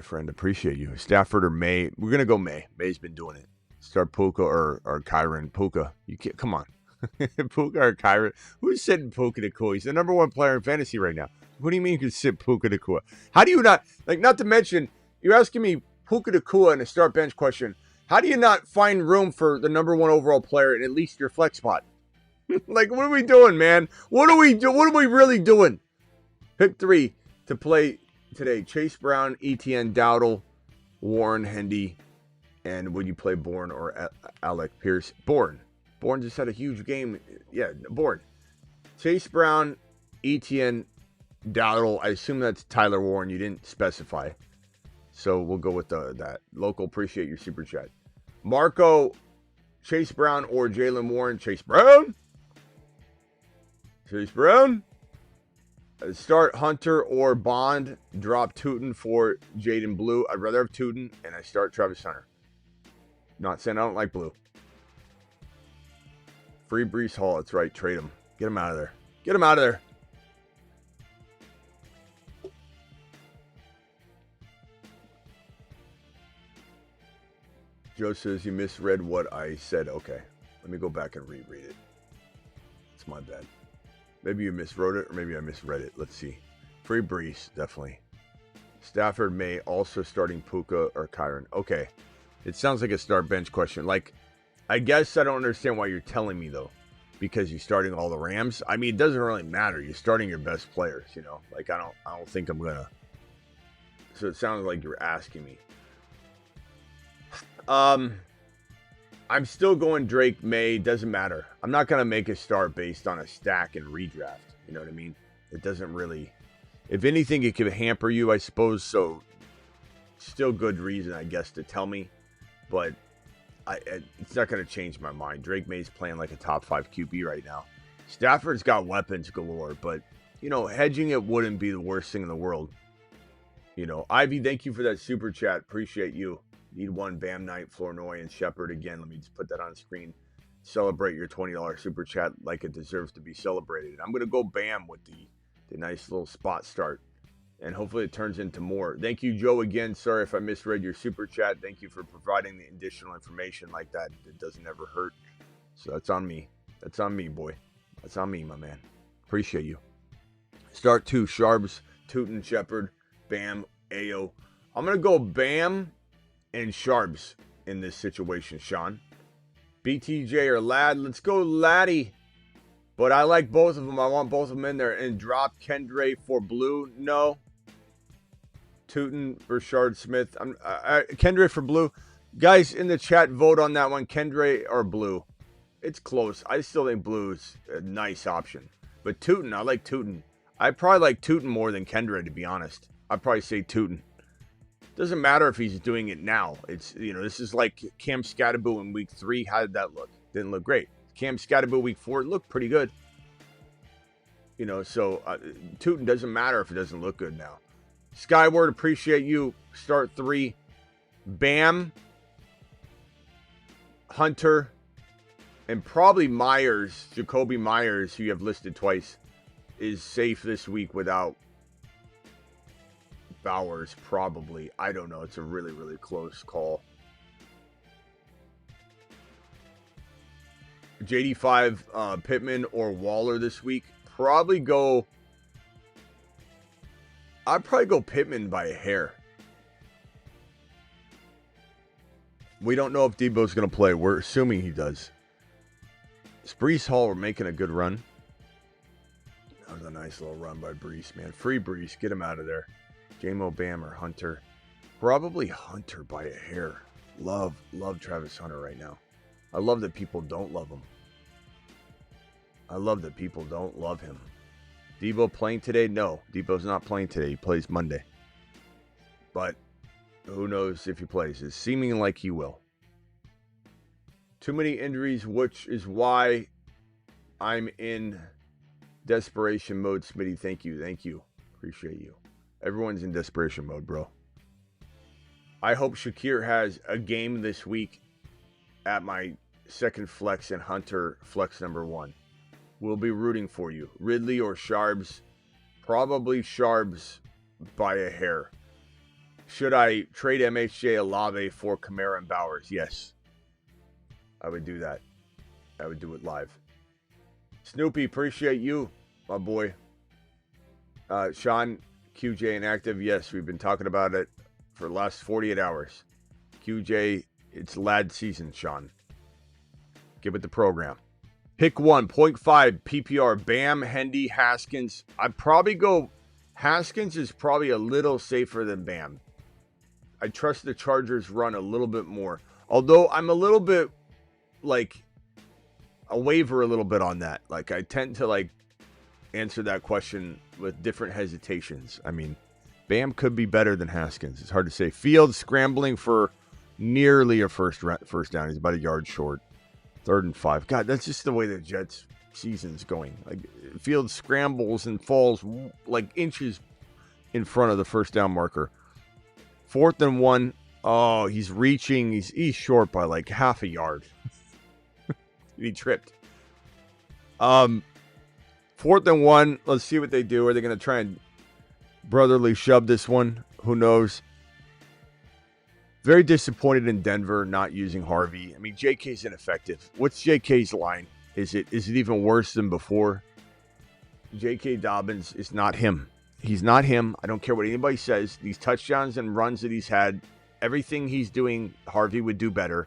friend. Appreciate you. Stafford or May? We're going to go May. May's been doing it. Start Puka or Kyron. Puka. You can't, come on. Puka or Kyron. Who's sitting Puka Nacua? He's the number one player in fantasy right now. What do you mean you can sit Puka Nacua? How do you not, not to mention, you're asking me Puka Nacua in a start bench question. How do you not find room for the number one overall player in at least your flex spot? What are we doing, man? What are we really doing? Pick 3 to play today. Chase Brown, ETN, Dowdle, Warren, Hendy, and would you play Bourne or Alec Pierce? Bourne just had a huge game. Yeah, Bourne. Chase Brown, ETN, Dowdle. I assume that's Tyler Warren. You didn't specify. So we'll go with that. Local, appreciate your super chat. Marco, Chase Brown or Jalen Warren? Chase Brown. Start Hunter or Bond. Drop Tootin for Jaden Blue. I'd rather have Tootin, and I start Travis Hunter. Not saying I don't like Blue. Free Brees Hall. That's right. Trade him. Get him out of there. Joe says you misread what I said. Okay. Let me go back and reread it. It's my bad. Maybe you miswrote it or maybe I misread it. Let's see. Free Brees, definitely. Stafford May, also starting Puka or Kyron. Okay. It sounds like a start bench question. I guess I don't understand why you're telling me, though. Because you're starting all the Rams. I mean, it doesn't really matter. You're starting your best players, I don't think I'm going to. So it sounds like you're asking me. I'm still going Drake May. Doesn't matter. I'm not going to make a start based on a stack and redraft. You know what I mean? It doesn't really. If anything, it could hamper you, I suppose. So, still good reason, I guess, to tell me. But it's not going to change my mind. Drake May's playing like a top 5 QB right now. Stafford's got weapons galore, but, hedging it wouldn't be the worst thing in the world. Ivy, thank you for that super chat. Appreciate you. Need one Bam Knight, Flournoy, and Shepard again. Let me just put that on the screen. Celebrate your $20 super chat like it deserves to be celebrated. I'm going to go Bam with the nice little spot start. And hopefully it turns into more. Thank you, Joe, again. Sorry if I misread your super chat. Thank you for providing the additional information like that. It doesn't ever hurt. So that's on me. That's on me, boy. That's on me, my man. Appreciate you. Start 2, Sharps, Tootin, Shepard, Bam, Ayo. I'm going to go Bam and Sharps in this situation, Sean. BTJ or Ladd. Let's go Laddie. But I like both of them. I want both of them in there. And drop Kendre for Blue. No. Tootin, Rashard Smith. Kendre for Blue. Guys, in the chat, vote on that one. Kendre or Blue. It's close. I still think Blue is a nice option. But Tootin, I like Tootin. I probably like Tootin more than Kendre, to be honest. I'd probably say Tootin. Doesn't matter if he's doing it now. It's, this is like Cam Scatterboo in week 3. How did that look? Didn't look great. Cam Scatterboo week 4 looked pretty good. So Tootin doesn't matter if it doesn't look good now. Skyward, appreciate you. Start 3. Bam, Hunter, and probably Myers, Jacoby Myers, who you have listed twice, is safe this week without Bowers, probably. I don't know. It's a really, really close call. JD5, Pittman or Waller this week. I'd probably go Pittman by a hair. We don't know if Debo's going to play. We're assuming he does. Breece Hall are making a good run. That was a nice little run by Breece, man. Free Breece. Get him out of there. J-Mo, Bam, or Hunter. Probably Hunter by a hair. Love Travis Hunter right now. I love that people don't love him. I love that people don't love him. Debo playing today? No, Debo's not playing today. He plays Monday. But who knows if he plays. It's seeming like he will. Too many injuries, which is why I'm in desperation mode. Smitty, thank you. Appreciate you. Everyone's in desperation mode, bro. I hope Shakir has a game this week at my second flex and Hunter flex number 1. We'll be rooting for you. Ridley or Sharps? Probably Sharps by a hair. Should I trade MHJ Olave for Kamara and Bowers? Yes. I would do that. I would do it live. Snoopy, appreciate you, my boy. Sean, QJ inactive. Yes, we've been talking about it for the last 48 hours. QJ, it's lad season, Sean. Get with the program. Pick 1, 0.5 PPR. Bam, Hendy, Haskins. I'd probably go. Haskins is probably a little safer than Bam. I trust the Chargers run a little bit more. Although I'm a little bit like a waiver a little bit on that. Like I tend to like answer that question with different hesitations. I mean, Bam could be better than Haskins. It's hard to say. Fields scrambling for nearly a first down. He's about a yard short. 3rd and 5. God, that's just the way the Jets season's going. Like Fields scrambles and falls like inches in front of the first down marker. 4th and 1. Oh, he's reaching. He's short by like half a yard. He tripped. 4th and 1. Let's see what they do. Are they going to try and brotherly shove this one? Who knows? Very disappointed in Denver not using Harvey. I mean, JK's ineffective. What's JK's line? Is it even worse than before? JK Dobbins is not him. He's not him. I don't care what anybody says. These touchdowns and runs that he's had, everything he's doing, Harvey would do better.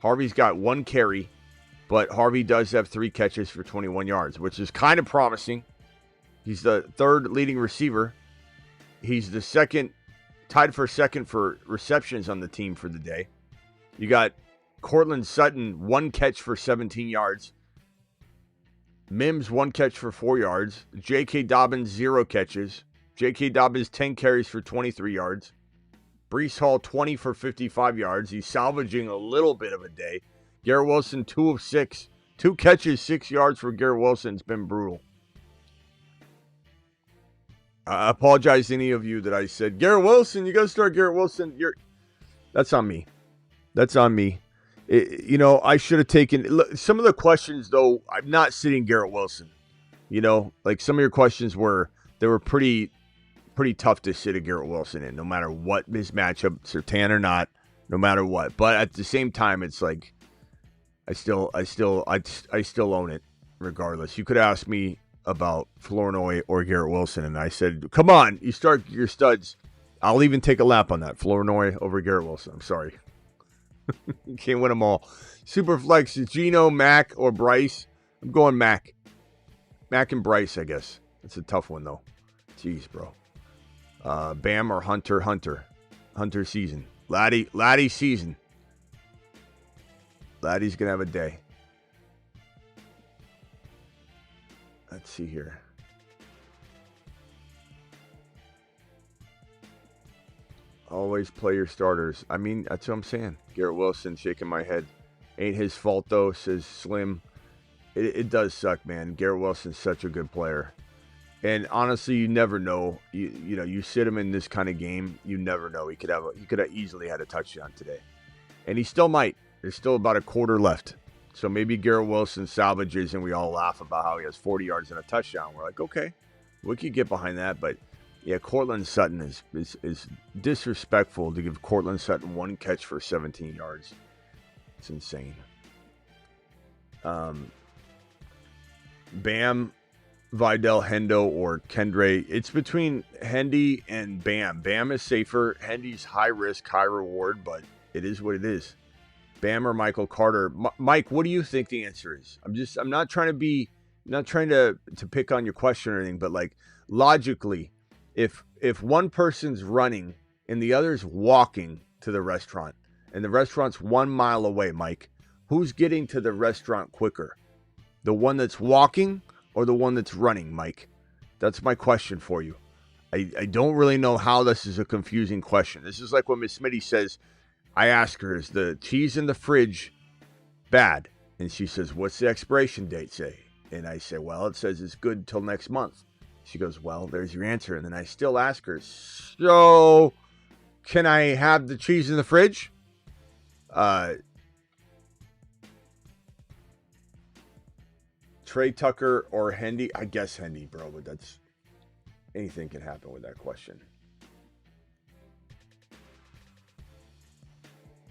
Harvey's got 1 carry, but Harvey does have 3 catches for 21 yards, which is kind of promising. He's the 3rd leading receiver. He's the second, tied for second for receptions on the team for the day. You got Cortland Sutton, 1 catch for 17 yards. Mims, 1 catch for 4 yards. J.K. Dobbins, 0 catches. J.K. Dobbins, 10 carries for 23 yards. Breece Hall, 20 for 55 yards. He's salvaging a little bit of a day. Garrett Wilson, 2 of 6. 2 catches, 6 yards for Garrett Wilson. It's been brutal. I apologize to any of you that I said, Garrett Wilson, you got to start Garrett Wilson. That's on me. That's on me. I should have taken some of the questions, though. I'm not sitting Garrett Wilson. Like some of your questions were pretty tough to sit a Garrett Wilson in, no matter what his matchup, Sertan or not, no matter what. But at the same time, it's like I still own it regardless. You could ask me about Flournoy or Garrett Wilson, and I said, come on, you start your studs. I'll even take a lap on that. Flournoy over Garrett Wilson. I'm sorry. You can't win them all. Superflex, Gino, Mac, or Bryce. I'm going Mac. Mac and Bryce, I guess. It's a tough one, though. Jeez, bro. Bam or Hunter? Hunter season. Laddie season. Laddie's going to have a day. Let's see here. Always play your starters. I mean, that's what I'm saying. Garrett Wilson shaking my head. Ain't his fault, though, says Slim. It does suck, man. Garrett Wilson's such a good player. And honestly, you never know. You sit him in this kind of game, you never know. He could have easily had a touchdown today. And he still might. There's still about a quarter left. So maybe Garrett Wilson salvages and we all laugh about how he has 40 yards and a touchdown. We're like, okay, we could get behind that. But yeah, Cortland Sutton is disrespectful to give Cortland Sutton 1 catch for 17 yards. It's insane. Bam, Vidal, Hendo, or Kendre. It's between Hendy and Bam. Bam is safer. Hendy's high risk, high reward, but it is what it is. Bam or Michael Carter. Mike, what do you think the answer is? I'm not trying to pick on your question or anything, but like logically, if one person's running and the other's walking to the restaurant and the restaurant's 1 mile away, Mike, who's getting to the restaurant quicker? The one that's walking or the one that's running, Mike? That's my question for you. I don't really know how this is a confusing question. This is like when Miss Smitty says, I ask her, is the cheese in the fridge bad? And she says, what's the expiration date say? And I say, well, it says it's good till next month. She goes, well, there's your answer. And then I still ask her, so can I have the cheese in the fridge? Trey Tucker or Hendy? I guess Hendy, bro, but that's anything can happen with that question.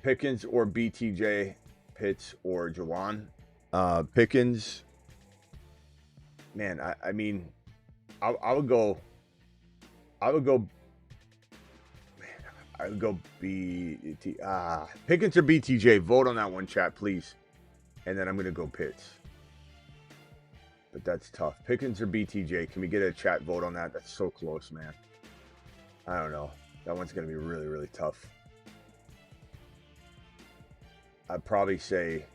Pickens or BTJ, Pitts or Jawan? Pickens. Man, I mean, I would go BT. Pickens or BTJ. Vote on that one, chat, please. And then I'm gonna go Pitts. But that's tough. Pickens or BTJ. Can we get a chat vote on that? That's so close, man. I don't know. That one's gonna be really, really tough. I'd probably say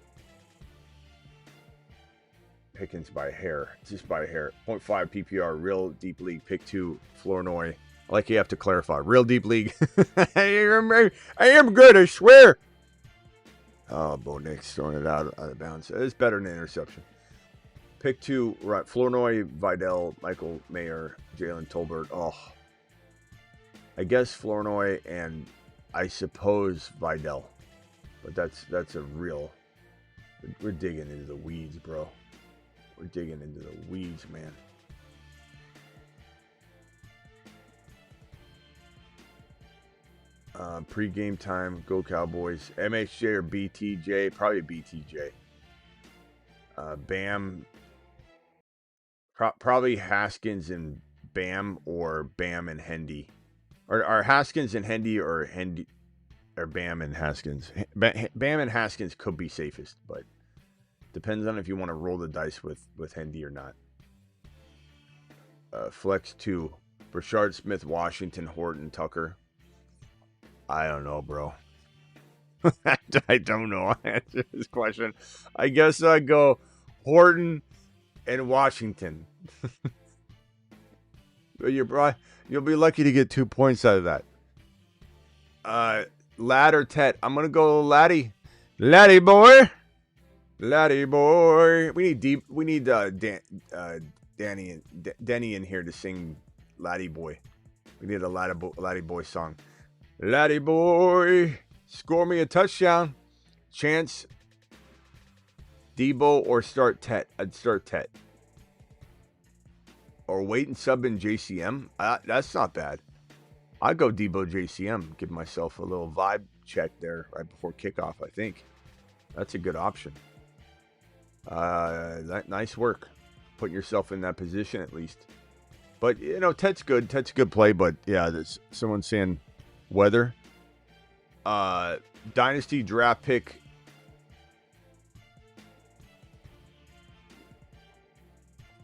Pickens by hair. Just by hair. 0.5 PPR, real deep league. Pick 2, Flournoy. Like you have to clarify. Real deep league. I am good, I swear. Oh, Bo Nix throwing it out of bounds. It's better than an interception. Pick 2, right. Flournoy, Vidal, Michael Mayer, Jalen Tolbert. Oh. I guess Flournoy and I suppose Vidal. But that's a real... We're digging into the weeds, bro. We're digging into the weeds, man. Pre-game time, go Cowboys. MHJ or BTJ? Probably BTJ. Bam. Probably Haskins and Bam, or Bam and Hendy. Or Haskins and Hendy, or Hendy... Or Bam and Haskins. Bam and Haskins could be safest, but depends on if you want to roll the dice with Hendy or not. Flex 2. Brashard Smith, Washington, Horton, Tucker. I don't know, bro. I don't know how to answer this question. I guess I'd go Horton and Washington. You'll be lucky to get 2 points out of that. Lad or Tet? I'm gonna go Laddie. Laddie boy. Laddie boy. We need Denny in here to sing Laddie boy. We need a Laddie boy song. Laddie boy, score me a touchdown. Chance, Debo, or start Tet. I'd start Tet. Or wait and sub in JCM. That's not bad. I'd go Debo JCM. Give myself a little vibe check there right before kickoff, I think. That's a good option. Nice work. Putting yourself in that position at least. But, you know, Ted's good. Ted's a good play, but, yeah, there's someone saying weather. Dynasty draft pick.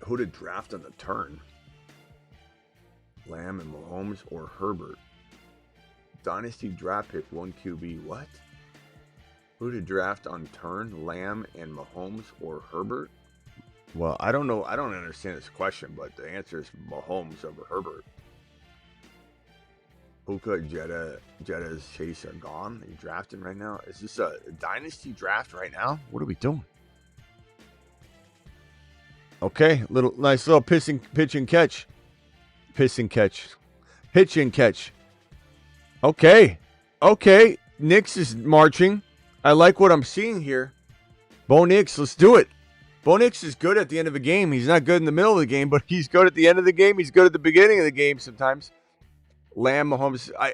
Who to draft on the turn? Lamb and Mahomes or Herbert? Dynasty draft pick 1 QB. What? Who to draft on turn? Lamb and Mahomes or Herbert? Well, I don't know. I don't understand this question, but the answer is Mahomes over Herbert. Puka, Jetta's Chase are gone. Are you drafting right now? Is this a dynasty draft right now? What are we doing? Okay, nice little pitch and catch. Pitch and catch. Okay. Nix is marching. I like what I'm seeing here. Bo Nix, let's do it. Bo Nix is good at the end of a game. He's not good in the middle of the game, but he's good at the end of the game. He's good at the beginning of the game sometimes. Lamb and Mahomes. I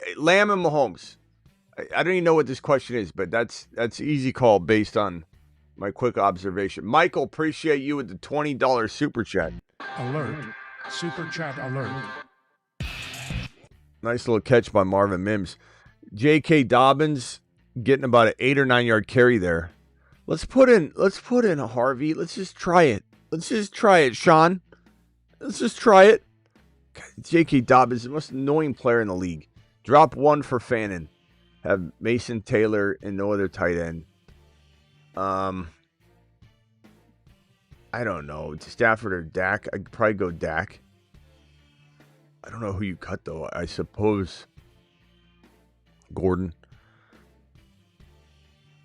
don't even know what this question is, but that's easy call based on my quick observation. Michael, appreciate you with the $20 super chat. Alert. Super chat alert. Nice little catch by Marvin Mims. J.K. Dobbins. getting about an 8 or 9 yard carry there. Let's put in a Harvey. Let's just try it. Sean. Let's just try it. God, J.K. Dobbins is the most annoying player in the league. Drop one for Fannin. Have Mason Taylor and no other tight end. I don't know. Stafford or Dak? I'd probably go Dak. I don't know who you cut though. I suppose Gordon.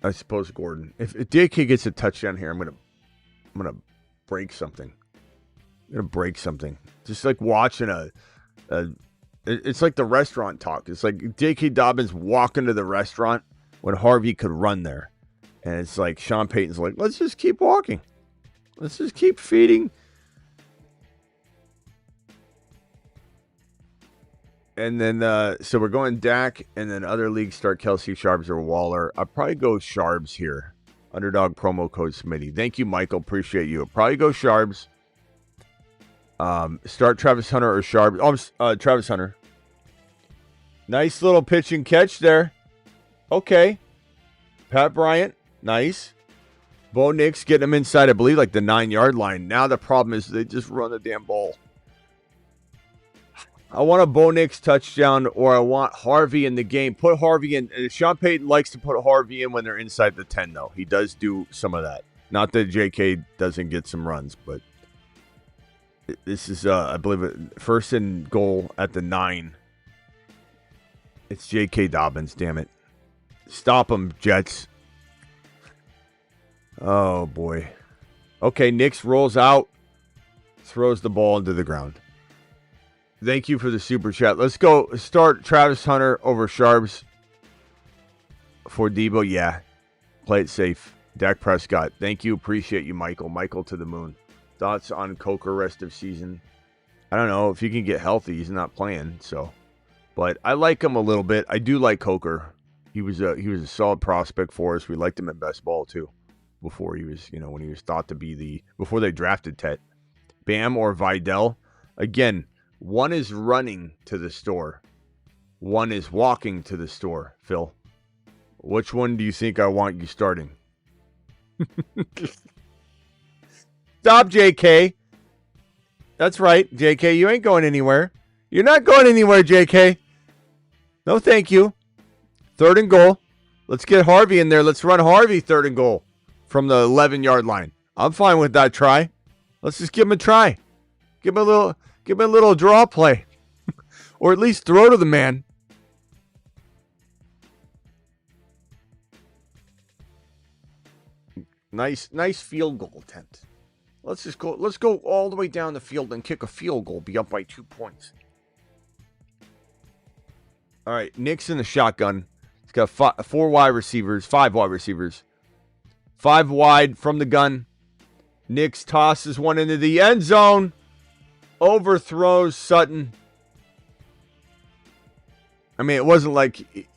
If DK gets a touchdown here, I'm gonna break something. Just like watching it's like the restaurant talk. It's like J.K. Dobbins walking to the restaurant when Harvey could run there. And it's like Sean Payton's like, let's just keep walking. Let's just keep feeding. And then, so we're going Dak, and then other leagues start Kelsey, Sharps, or Waller. I'll probably go Sharps here. Underdog promo code Smitty. Thank you, Michael. Appreciate you. I'll probably go Sharps. Start Travis Hunter or Sharps. Travis Hunter. Nice little pitch and catch there. Okay. Pat Bryant. Nice. Bo Nix getting him inside, I believe, like the 9 yard line. Now the problem is they just run the damn ball. I want a Bo Nix touchdown, or I want Harvey in the game. Put Harvey in. Sean Payton likes to put Harvey in when they're inside the 10, though. He does do some of that. Not that JK doesn't get some runs, but this is, I believe, first and goal at the 9. It's J.K. Dobbins, damn it. Stop him, Jets. Oh, boy. Okay, Nix rolls out, throws the ball into the ground. Thank you for the super chat. Let's go start Travis Hunter over Sharps for Debo. Yeah, play it safe. Dak Prescott. Thank you. Appreciate you, Michael. Michael to the moon. Thoughts on Coker rest of season? I don't know. If he can get healthy, he's not playing. So, but I like him a little bit. I do like Coker. He was a solid prospect for us. We liked him in best ball too. Before he was, when he was thought to be before they drafted Tet. Bam or Vidal. Again, one is running to the store. One is walking to the store, Phil. Which one do you think I want you starting? Stop, JK. That's right, JK. You ain't going anywhere. You're not going anywhere, JK. No, thank you. 3rd and goal. Let's get Harvey in there. Let's run Harvey 3rd and goal from the 11-yard line. I'm fine with that try. Let's just give him a try. Give him a little draw play. Or at least throw to the man. Nice field goal attempt. Let's go all the way down the field and kick a field goal. Be up by 2 points. All right, Nick's in the shotgun. He's got 5 wide receivers. 5 wide from the gun. Nix tosses one into the end zone. Overthrows Sutton. I mean, it wasn't like...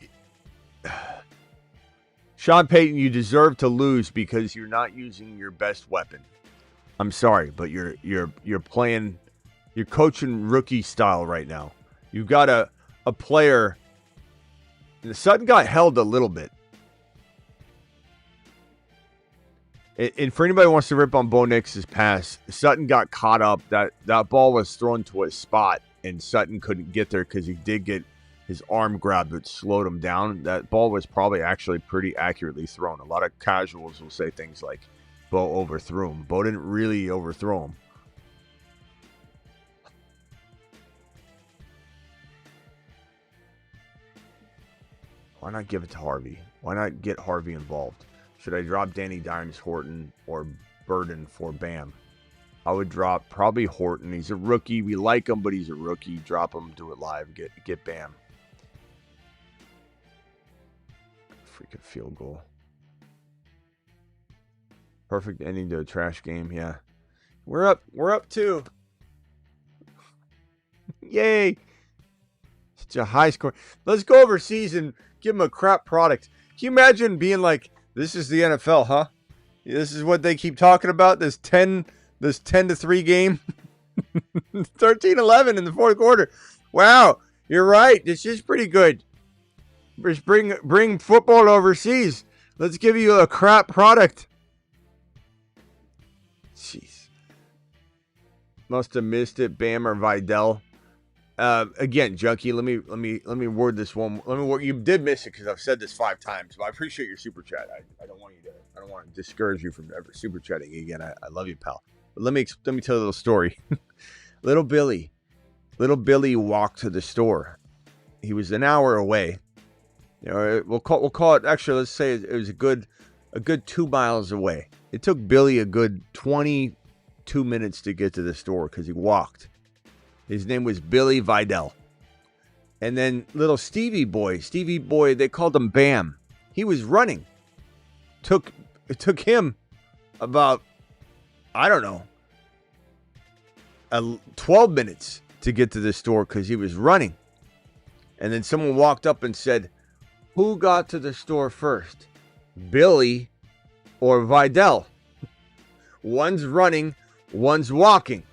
Sean Payton, you deserve to lose because you're not using your best weapon. I'm sorry, but you're playing... You're coaching rookie style right now. You've got a player... Sutton got held a little bit. And for anybody who wants to rip on Bo Nix's pass, Sutton got caught up. That ball was thrown to a spot, and Sutton couldn't get there because he did get his arm grabbed, which slowed him down. That ball was probably actually pretty accurately thrown. A lot of casuals will say things like, Bo overthrew him. Bo didn't really overthrow him. Why not give it to Harvey? Why not get Harvey involved? Should I drop Danny Dimes, Horton, or Burden for Bam? I would drop probably Horton. He's a rookie. We like him, but he's a rookie. Drop him, do it live, get Bam. Freaking field goal. Perfect ending to a trash game, yeah. We're up 2. Yay. Such a high score. Let's go overseas and give him a crap product. Can you imagine being like, this is the NFL, huh? This is what they keep talking about, this 10-3 game. 13-11 in the 4th quarter. Wow, you're right. This is pretty good. Just bring football overseas. Let's give you a crap product. Jeez. Must have missed it. Bam or Vidal. Again, Junkie, let me word this one. You did miss it because I've said this 5 times, but I appreciate your super chat. I don't want to discourage you from ever super chatting again. I love you, pal. But let me tell you a little story. Little Billy walked to the store. He was an hour away. You know, we'll call it. Actually, let's say it was a good 2 miles away. It took Billy a good 22 minutes to get to the store because he walked. His name was Billy Vidal. And then little Stevie boy, they called him Bam. He was running. It took him about, I don't know, 12 minutes to get to the store because he was running. And then someone walked up and said, who got to the store first? Billy or Vidal? One's running, one's walking.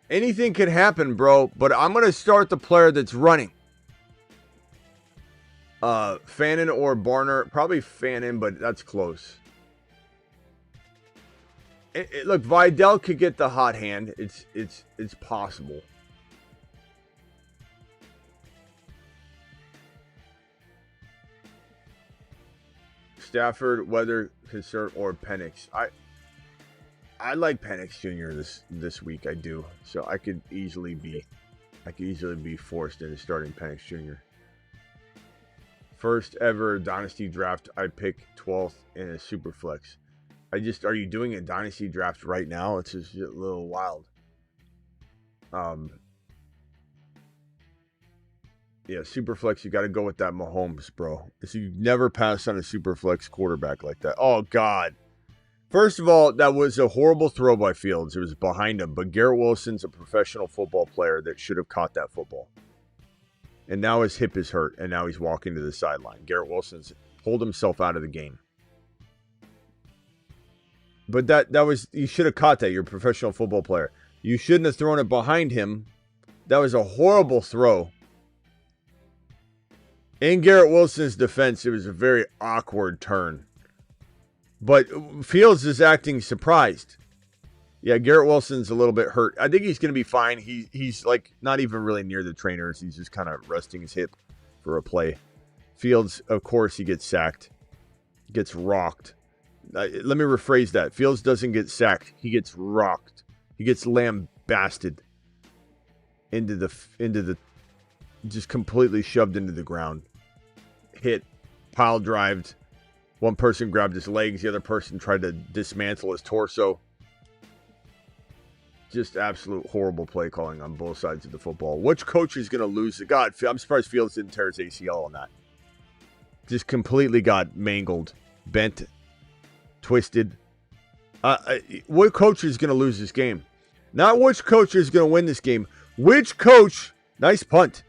Anything could happen, bro, but I'm going to start the player that's running. Fannin or Barner. Probably Fannin, but that's close. Look, Vidal could get the hot hand. It's possible. Stafford, weather concern, or Penix. I like Penix Jr. this week. I do. So I could easily be forced into starting Penix Jr. First ever dynasty draft, I pick 12th in a super flex. Are you doing a dynasty draft right now? It's just a little wild. Yeah, super flex, you got to go with that Mahomes, bro. You never pass on a super flex quarterback like that. Oh God. First of all, that was a horrible throw by Fields. It was behind him, but Garrett Wilson's a professional football player that should have caught that football. And now his hip is hurt, and now he's walking to the sideline. Garrett Wilson's pulled himself out of the game. But that was, you should have caught that. You're a professional football player. You shouldn't have thrown it behind him. That was a horrible throw. In Garrett Wilson's defense, it was a very awkward turn. But Fields is acting surprised. Yeah, Garrett Wilson's a little bit hurt. I think he's going to be fine. He's like not even really near the trainers. He's just kind of resting his hip for a play. Fields, of course, he gets sacked. Gets rocked. Let me rephrase that. Fields doesn't get sacked. He gets rocked. He gets lambasted into the just completely shoved into the ground. Hit, pile drived. One person grabbed his legs. The other person tried to dismantle his torso. Just absolute horrible play calling on both sides of the football. Which coach is going to lose? God, I'm surprised Fields didn't tear his ACL on that. Just completely got mangled, bent, twisted. What coach is going to lose this game? Not which coach is going to win this game. Which coach? Nice punt.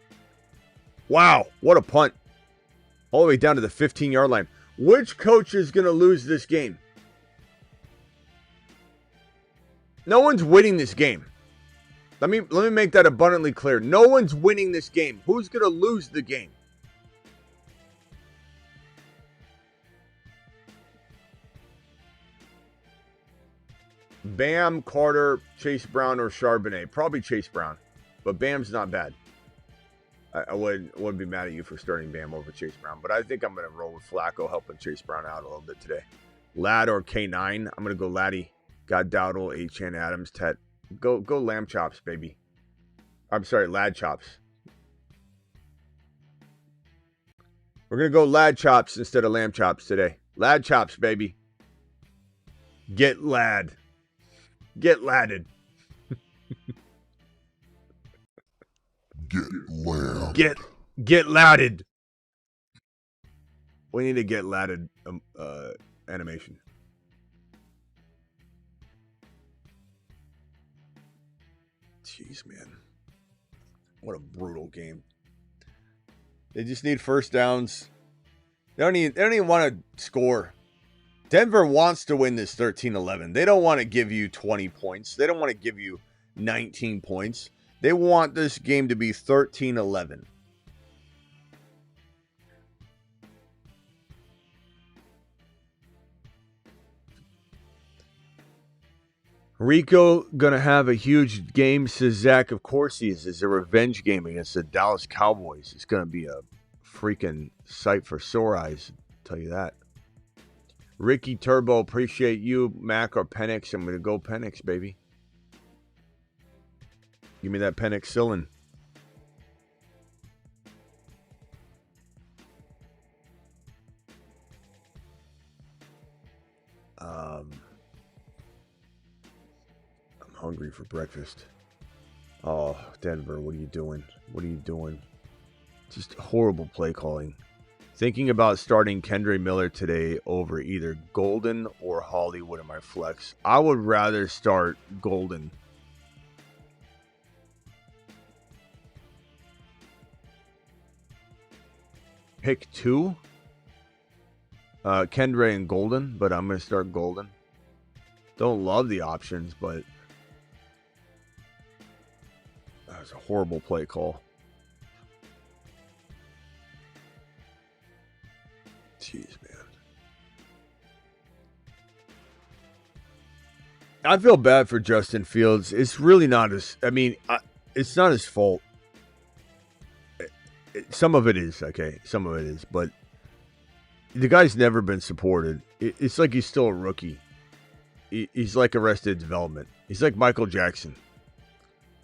Wow, what a punt. All the way down to the 15-yard line. Which coach is going to lose this game? No one's winning this game. Let me make that abundantly clear. No one's winning this game. Who's going to lose the game? Bam, Carter, Chase Brown, or Charbonnet. Probably Chase Brown. But Bam's not bad. I wouldn't be mad at you for starting Bam over Chase Brown. But I think I'm going to roll with Flacco helping Chase Brown out a little bit today. Ladd or K9. I'm going to go Laddie. Got Dowdle, H.N. Adams, Tet. Go lamb chops, baby. I'm sorry, Ladd chops. We're going to go Ladd chops instead of lamb chops today. Ladd chops, baby. Get Ladd. Get Ladded. Get lamb. Get Ladded. We need to get Ladded animation. Jeez, man. What a brutal game. They just need first downs. They don't even want to score. Denver wants to win this 13-11. They don't want to give you 20 points. They don't want to give you 19 points. They want this game to be 13-11. Rico gonna have a huge game, says Zach. Of course he is. It's a revenge game against the Dallas Cowboys. It's gonna be a freaking sight for sore eyes. I'll tell you that. Ricky Turbo, appreciate you. Mac or Penix? I'm gonna go Penix, baby. Give me that Penixillin. I'm hungry for breakfast. Oh, Denver, what are you doing? What are you doing? Just horrible play calling. Thinking about starting Kendre Miller today over either Golden or Hollywood in my flex. I would rather start Golden. Pick 2. Kendre and Golden, but I'm going to start Golden. Don't love the options, but that was a horrible play call. Jeez, man. I feel bad for Justin Fields. It's really not his. I mean, it's not his fault. Some of it is, okay. Some of it is, but the guy's never been supported. It's like he's still a rookie. He's like Arrested Development. He's like Michael Jackson.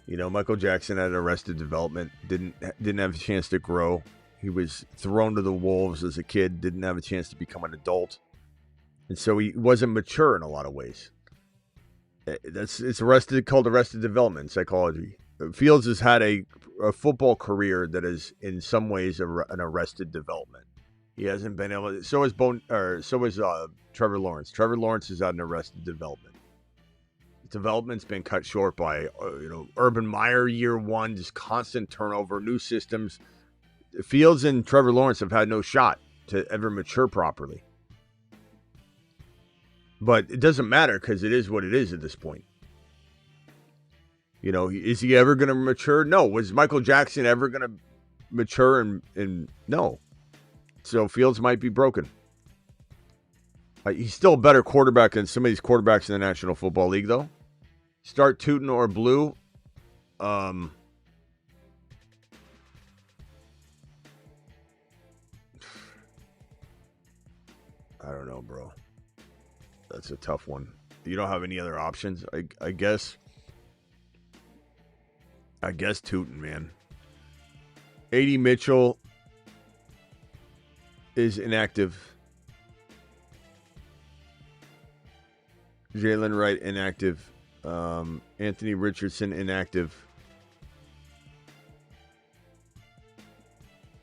You know, Michael Jackson had Arrested Development. Didn't have a chance to grow. He was thrown to the wolves as a kid. Didn't have a chance to become an adult, and so he wasn't mature in a lot of ways. It's called Arrested Development in psychology. Fields has had a football career that is in some ways an arrested development. He hasn't been able to. So is Trevor Lawrence. Trevor Lawrence is at an arrested development. Development's been cut short by Urban Meyer year one, just constant turnover, new systems. Fields and Trevor Lawrence have had no shot to ever mature properly. But it doesn't matter because it is what it is at this point. You know, is he ever going to mature? No. Was Michael Jackson ever going to mature? And no. So Fields might be broken. He's still a better quarterback than some of these quarterbacks in the National Football League, though. Start Tootin or Blue. I don't know, bro. That's a tough one. You don't have any other options, I guess. I guess Tootin, man. 80 Mitchell is inactive. Jalen Wright inactive. Anthony Richardson inactive.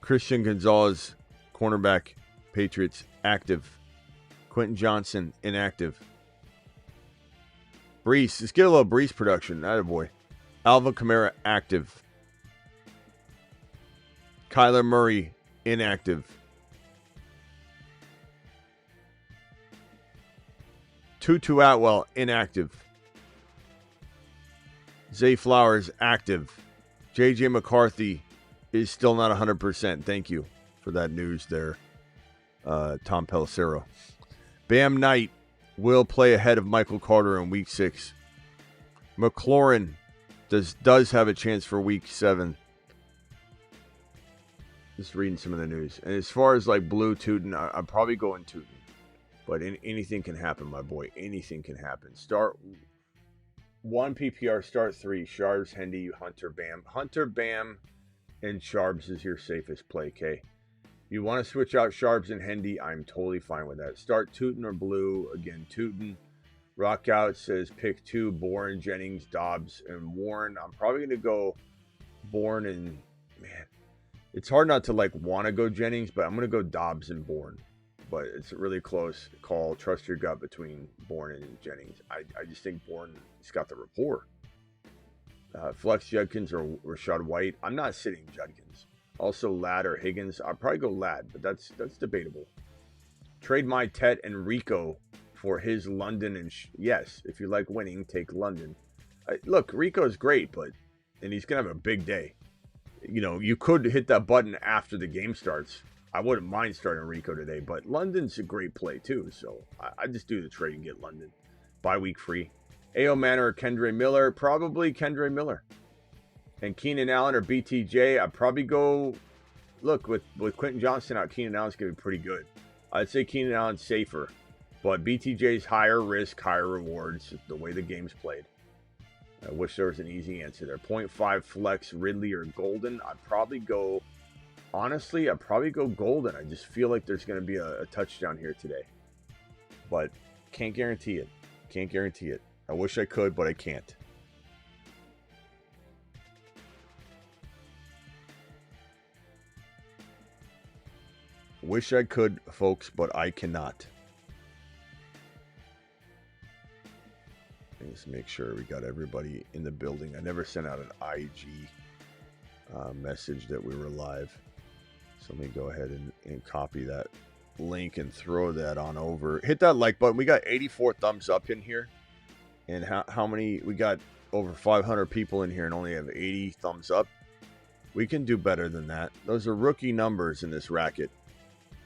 Christian Gonzalez, cornerback, Patriots, active. Quentin Johnson, inactive. Brees, let's get a little Brees production. Attaboy. Alvin Kamara, active. Kyler Murray, inactive. Tutu Atwell, inactive. Zay Flowers, active. J.J. McCarthy is still not 100%. Thank you for that news there, Tom Pelissero. Bam Knight will play ahead of Michael Carter in Week 6. McLaurin does have a chance for Week 7. Just reading some of the news. And as far as like Blue Tootin, I'm probably going Tootin. But anything can happen, my boy. Anything can happen. Start 1 PPR, start 3. Sharps, Hendy, Hunter, Bam. Hunter, Bam, and Sharps is your safest play, K. You want to switch out Sharps and Hendy, I'm totally fine with that. Start Tootin or Blue. Again, Tootin. Rockout says pick 2, Bourne, Jennings, Dobbs, and Warren. I'm probably going to go Bourne and, man, it's hard not to like want to go Jennings, but I'm going to go Dobbs and Bourne. But it's a really close call. Trust your gut between Bourne and Jennings. I just think Bourne has got the rapport. Flex Judkins or Rashad White. I'm not sitting Judkins. Also Ladd or Higgins. I'll probably go Ladd, but that's debatable. Trade my Tet and Rico for his London and yes, if you like winning, take London. Look, Rico's great, and he's gonna have a big day. You know, you could hit that button after the game starts. I wouldn't mind starting Rico today, but London's a great play too. So I just do the trade and get London. Bye week free. A.O. Manor or Kendre Miller? Probably Kendre Miller. And Keenan Allen or BTJ? I'd probably go, look, with Quentin Johnston out, Keenan Allen's going to be pretty good. I'd say Keenan Allen's safer. But BTJ's higher risk, higher rewards, the way the game's played. I wish there was an easy answer there. 0.5 flex, Ridley or Golden. I'd probably go, honestly, I'd probably go Golden. I just feel like there's going to be a touchdown here today. But can't guarantee it. Can't guarantee it. I wish I could, but I can't. Wish I could, folks, but I cannot. Let's make sure we got everybody in the building. I never sent out an IG message that we were live. So let me go ahead and copy that link and throw that on over. Hit that like button. We got 84 thumbs up in here. And how many? We got over 500 people in here and only have 80 thumbs up. We can do better than that. Those are rookie numbers in this racket.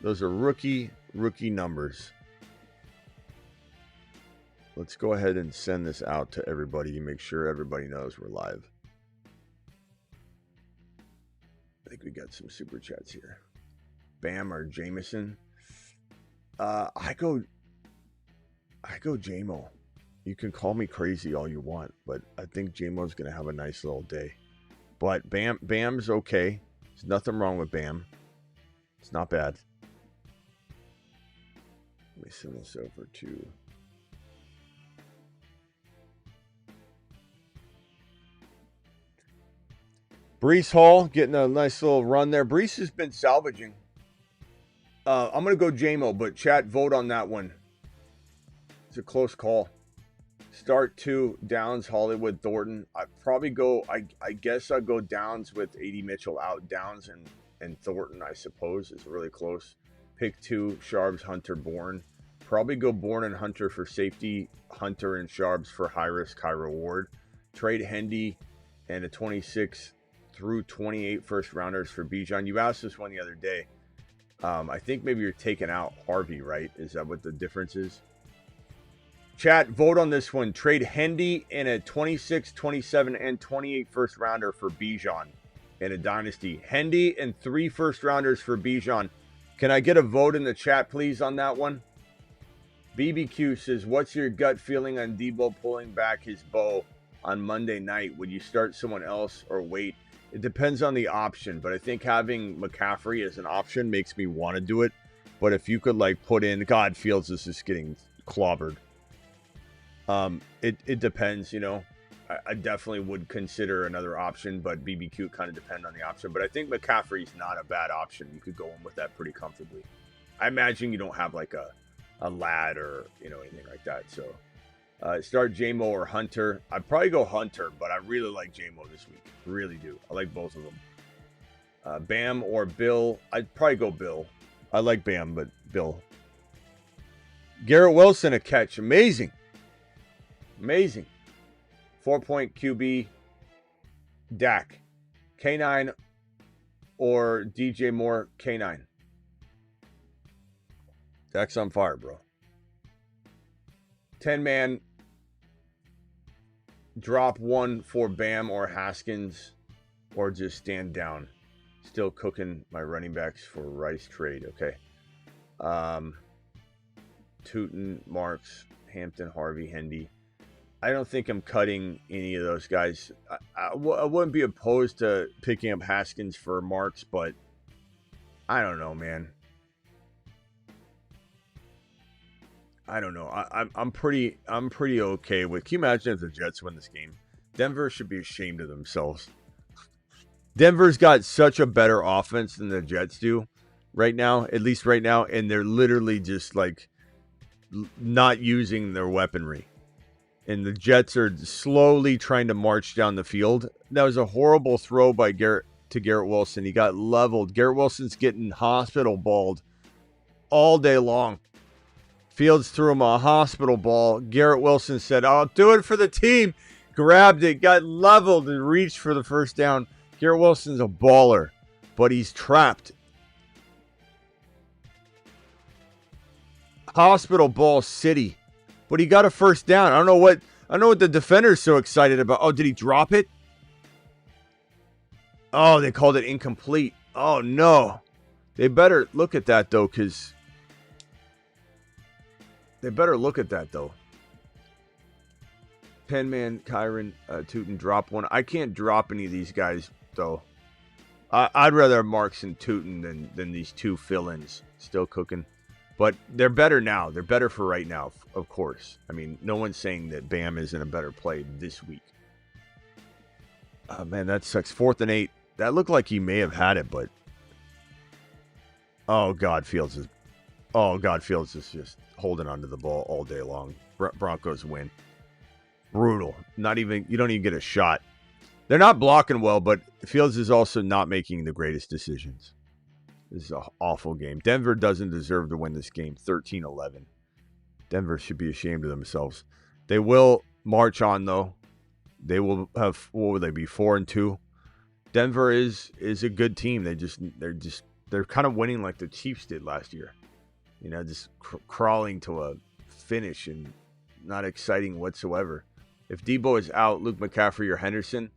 Those are rookie numbers. Let's go ahead and send this out to everybody to make sure everybody knows we're live. I think we got some super chats here. Bam or Jameson. I go JMO. You can call me crazy all you want, but I think JMO's going to have a nice little day. But Bam's okay. There's nothing wrong with Bam. It's not bad. Let me send this over to... Brees Hall getting a nice little run there. Brees has been salvaging. I'm going to go JMO, but chat, vote on that one. It's a close call. Start 2, Downs, Hollywood, Thornton. I'd probably go, I guess I'd go Downs with A.D. Mitchell out. Downs and Thornton, I suppose, is really close. Pick 2, Sharps, Hunter, Bourne. Probably go Bourne and Hunter for safety. Hunter and Sharps for high risk, high reward. Trade Hendy and a 26 through 28 first rounders for Bijan. You asked this one the other day. I think maybe you're taking out Harvey, right? Is that what the difference is? Chat, vote on this one. Trade Hendy and a 26, 27, and 28 first rounder for Bijan in a dynasty. Hendy and 3 first rounders for Bijan. Can I get a vote in the chat, please, on that one? BBQ says, what's your gut feeling on Debo pulling back his bow on Monday night? Would you start someone else or wait? It depends on the option, but I think having McCaffrey as an option makes me want to do it. But if you could like put in, God, Fields is just getting clobbered. It depends, you know. I definitely would consider another option, but BBQ kind of depend on the option. But I think McCaffrey's not a bad option. You could go in with that pretty comfortably. I imagine you don't have like a lad or, you know, anything like that. So start JMO or Hunter. I'd probably go Hunter, but I really like JMO this week. Really do. I like both of them. Bam or Bill. I'd probably go Bill. I like Bam, but Bill. Garrett Wilson, a catch. Amazing. Amazing. 4-point QB. Dak. K9 or DJ Moore. K9. Dak's on fire, bro. 10-man. Drop 1 for Bam or Haskins, or just stand down. Still cooking my running backs for Rice trade. Okay. Tootin, Marks, Hampton, Harvey, Hendy. I don't think I'm cutting any of those guys. I wouldn't be opposed to picking up Haskins for Marks, but I don't know, man. I don't know. I'm pretty okay with. Can you imagine if the Jets win this game? Denver should be ashamed of themselves. Denver's got such a better offense than the Jets do right now, at least right now, and they're literally just like not using their weaponry. And the Jets are slowly trying to march down the field. That was a horrible throw by Garrett Wilson. He got leveled. Garrett Wilson's getting hospital balled all day long. Fields threw him a hospital ball. Garrett Wilson said, I'll do it for the team. Grabbed it, got leveled, and reached for the first down. Garrett Wilson's a baller, but he's trapped. Hospital ball city. But he got a first down. I don't I don't know what the defender's so excited about. Oh, did he drop it? Oh, they called it incomplete. Oh, no. They better look at that, though, because... They better look at that, though. Penman, Kyron, Tootin drop one. I can't drop any of these guys, though. I'd rather have Marks and Tootin than these two fill-ins still cooking. But they're better now. They're better for right now, of course. I mean, no one's saying that Bam isn't a better play this week. Oh, man, that sucks. 4th and 8. That looked like he may have had it, but... Oh, God, Fields is just holding onto the ball all day long. Broncos win. Brutal. You don't even get a shot. They're not blocking well, but Fields is also not making the greatest decisions. This is an awful game. Denver doesn't deserve to win this game. 13-11. Denver should be ashamed of themselves. They will march on, though. They will have, what would they be, 4-2? Denver is a good team. They're kind of winning like the Chiefs did last year. You know, just crawling to a finish and not exciting whatsoever. If Debo is out, Luke McCaffrey or Henderson,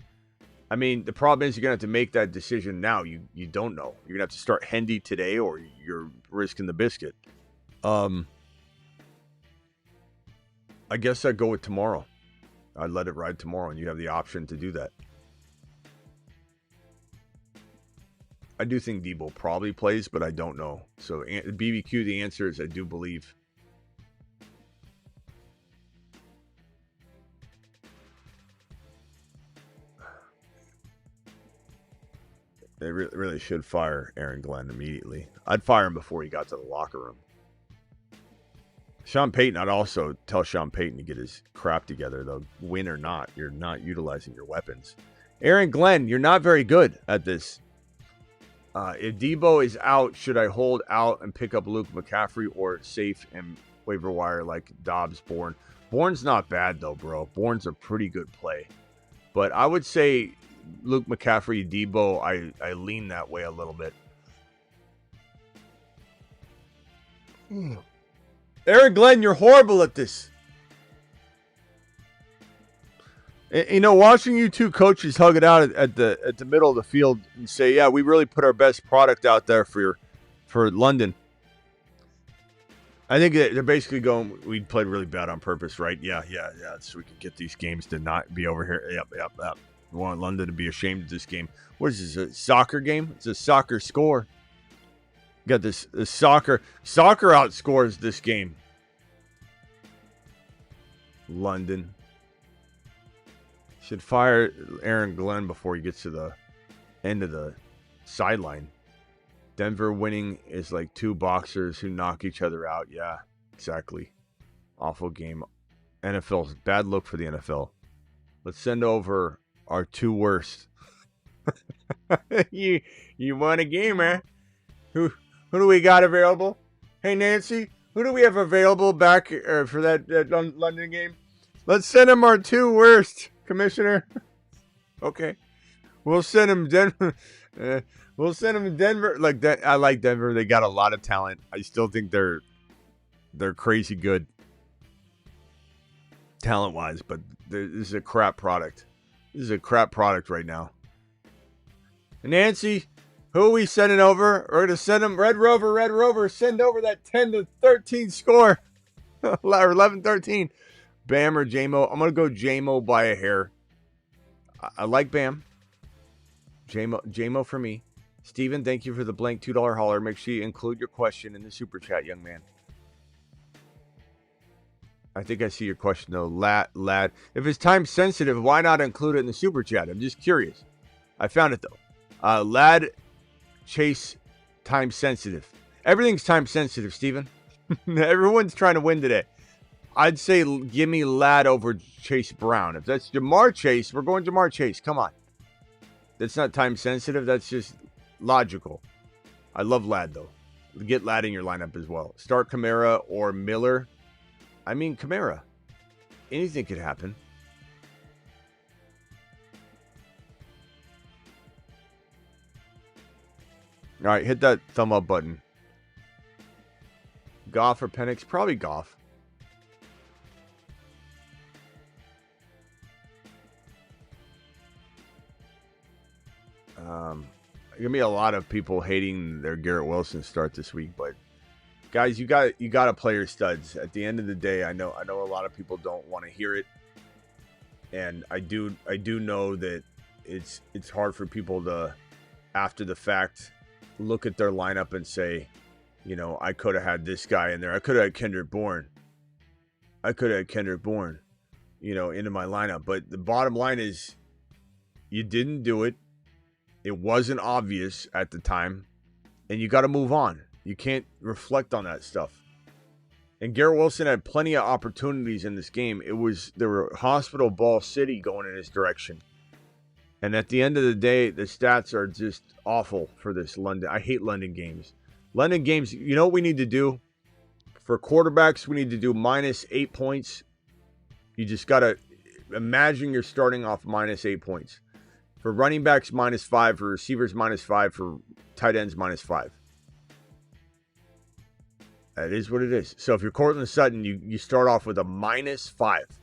I mean, the problem is you're going to have to make that decision now. You don't know. You're going to have to start Hendy today or you're risking the biscuit. I guess I'd go with tomorrow. I'd let it ride tomorrow, and you have the option to do that. I do think Debo probably plays, but I don't know. So, BBQ, the answer is I do believe. They really should fire Aaron Glenn immediately. I'd fire him before he got to the locker room. Sean Payton, I'd also tell Sean Payton to get his crap together, though. Win or not, you're not utilizing your weapons. Aaron Glenn, you're not very good at this. If Debo is out, should I hold out and pick up Luke McCaffrey or safe and waiver wire like Dobbs, Bourne? Bourne's not bad, though, bro. Bourne's a pretty good play. But I would say Luke McCaffrey, Debo, I lean that way a little bit. Aaron Glenn, you're horrible at this. You know, watching you two coaches hug it out at the middle of the field and say, yeah, we really put our best product out there for London. I think they're basically going, we played really bad on purpose, right? Yeah, so we can get these games to not be over here. Yep. We want London to be ashamed of this game. What is this, a soccer game? It's a soccer score. You got this soccer. Soccer outscores this game. London. Should fire Aaron Glenn before he gets to the end of the sideline. Denver winning is like two boxers who knock each other out. Yeah, exactly. Awful game. NFL's bad look for the NFL. Let's send over our two worst. You want a gamer? Who do we got available? Hey Nancy, who do we have available back for that London game? Let's send him our two worst, Commissioner. Okay, we'll send him Denver. We'll send him to Denver. Like that, I like Denver. They got a lot of talent. I still think they're crazy good talent-wise, but this is a crap product. This is a crap product right now. Nancy, who are we sending over? We're going to send them Red Rover, send over that 10-13 score. Or 11-13. Bam or J-Mo. I'm going to go J-Mo by a hair. I like Bam. J-Mo for me. Steven, thank you for the blank $2 holler. Make sure you include your question in the super chat, young man. I think I see your question, though. Lad. If it's time sensitive, why not include it in the super chat? I'm just curious. I found it, though. Lad, Chase, time sensitive. Everything's time sensitive, Steven. Everyone's trying to win today. I'd say give me Lad over Chase Brown. If that's Jamar Chase, we're going Jamar Chase. Come on. That's not time sensitive. That's just logical. I love Lad, though. Get Lad in your lineup as well. Start Kamara or Miller. I mean, Kamara. Anything could happen. All right, hit that thumb up button. Goff or Penix? Probably Goff. gonna be a lot of people hating their Garrett Wilson start this week, but guys, you got to play your studs. At the end of the day, I know a lot of people don't want to hear it, and I do know that it's hard for people to, after the fact, look at their lineup and say, you know, I could have had this guy in there. I could have had Kendrick Bourne. You know, into my lineup. But the bottom line is, you didn't do it. It wasn't obvious at the time, and you got to move on. You can't reflect on that stuff. And Garrett Wilson had plenty of opportunities in this game. There were hospital ball city going in his direction. And at the end of the day, the stats are just awful for this London. I hate London games. London games, you know what we need to do? For quarterbacks, we need to do -8 points. You just got to imagine you're starting off -8 points. For running backs, -5. For receivers, -5. For tight ends, -5. That is what it is. So if you're Cortland Sutton, you start off with a -5.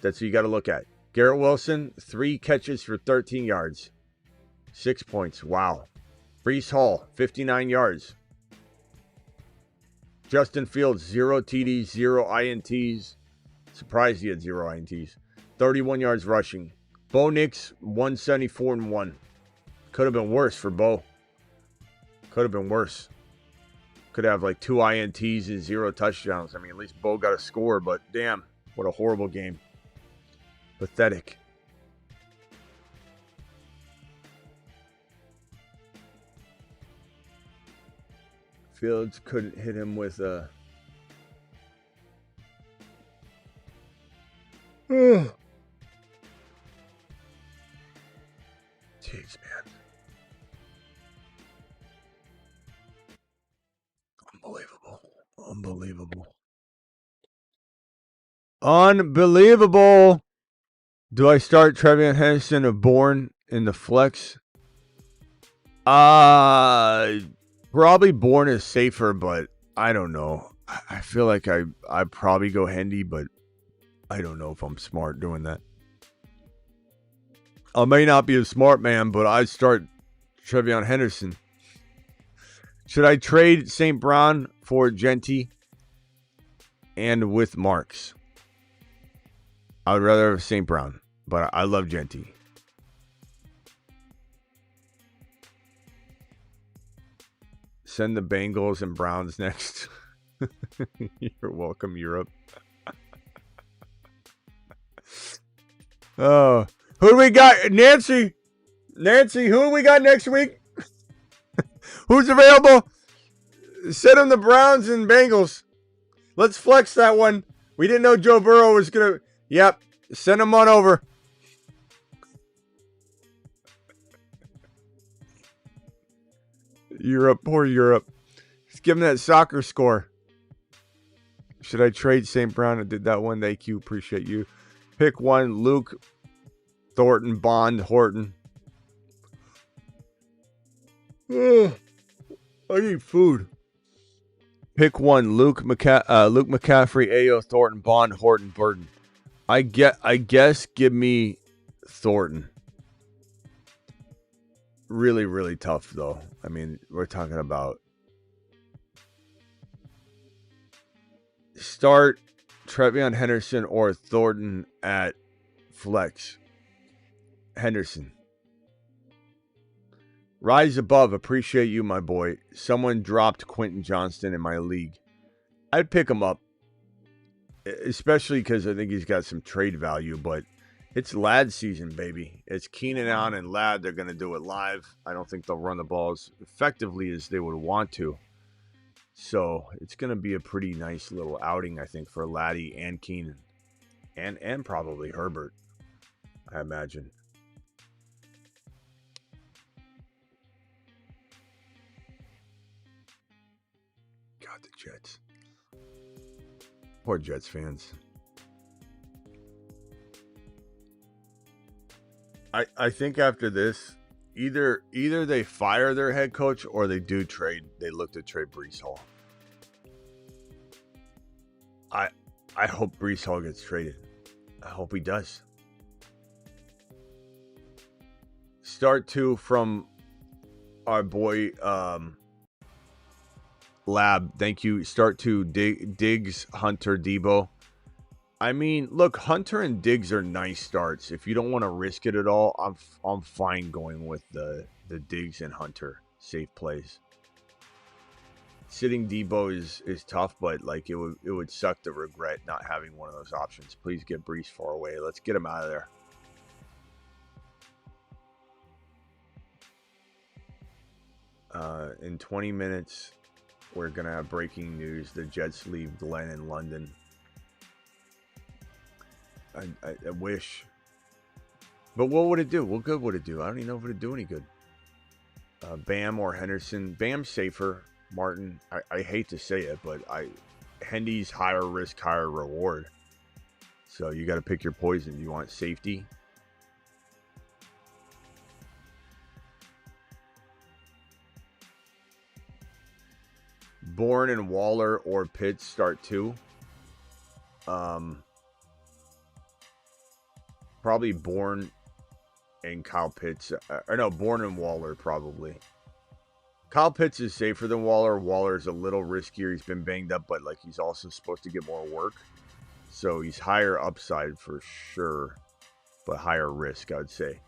That's what you got to look at. Garrett Wilson, 3 catches for 13 yards. 6 points. Wow. Breece Hall, 59 yards. Justin Fields, 0 TDs, 0 INTs. Surprised he had 0 INTs. 31 yards rushing. Bo Nix, 174-1. Could have been worse for Bo. Could have been worse. Could have like 2 INTs and 0 touchdowns. I mean, at least Bo got a score, but damn, what a horrible game. Pathetic. Fields couldn't hit him with a... Jeez, man. Unbelievable. Do I start Trevion Henderson or Bourne in the flex? Probably Bourne is safer, but I don't know. I feel like I'd probably go Hendy, but I don't know if I'm smart doing that. I may not be a smart man, but I'd start Trevion Henderson. Should I trade St. Brown for Genty and with Marks? I would rather have St. Brown, but I love Genty. Send the Bengals and Browns next. You're welcome, Europe. Oh, who do we got? Nancy, who do we got next week? Who's available? Send them the Browns and Bengals. Let's flex that one. We didn't know Joe Burrow was going to... Yep, send them on over. Europe, poor Europe. Just give them that soccer score. Should I trade St. Brown? I did that one. Thank you. Appreciate you. Pick one. Luke, Thornton, Bond, Horton. Ugh. I need food. Pick one. Luke McCaffrey, Ayo, Thornton, Bond, Horton, Burton. I guess give me Thornton. Really, really tough though. I mean, we're talking about start Trevion Henderson or Thornton at flex. Henderson. Rise above. Appreciate you, my boy. Someone dropped Quentin Johnston in my league. I'd pick him up. Especially because I think he's got some trade value. But it's Ladd season, baby. It's Keenan Allen and Ladd. They're going to do it live. I don't think they'll run the ball as effectively as they would want to. So it's going to be a pretty nice little outing, I think, for Laddie and Keenan. And probably Herbert, I imagine. God, the Jets. Poor Jets fans. I think after this, either they fire their head coach or they do trade. They look to trade Breece Hall. I hope Breece Hall gets traded. I hope he does. Start 2 from Our boy Lab, thank you. Start to Diggs, Hunter, Debo. I mean, look, Hunter and Diggs are nice starts. If you don't want to risk it at all, I'm fine going with the Diggs and Hunter safe plays. Sitting Debo is tough, but like it would suck to regret not having one of those options. Please get Brees far away. Let's get him out of there. In 20 minutes, we're gonna have breaking news. The Jets leave Glenn in London. I wish. But what would it do? What good would it do? I don't even know if it would do any good. Bam or Henderson. Bam's safer. Martin, I hate to say it, but Hendy's higher risk, higher reward. So you got to pick your poison. Do you want safety? Bourne and Waller or Pitts start two. Probably Bourne and Kyle Pitts. Or no, Bourne and Waller probably. Kyle Pitts is safer than Waller. Waller's a little riskier. He's been banged up, but like he's also supposed to get more work. So he's higher upside for sure, but higher risk, I would say.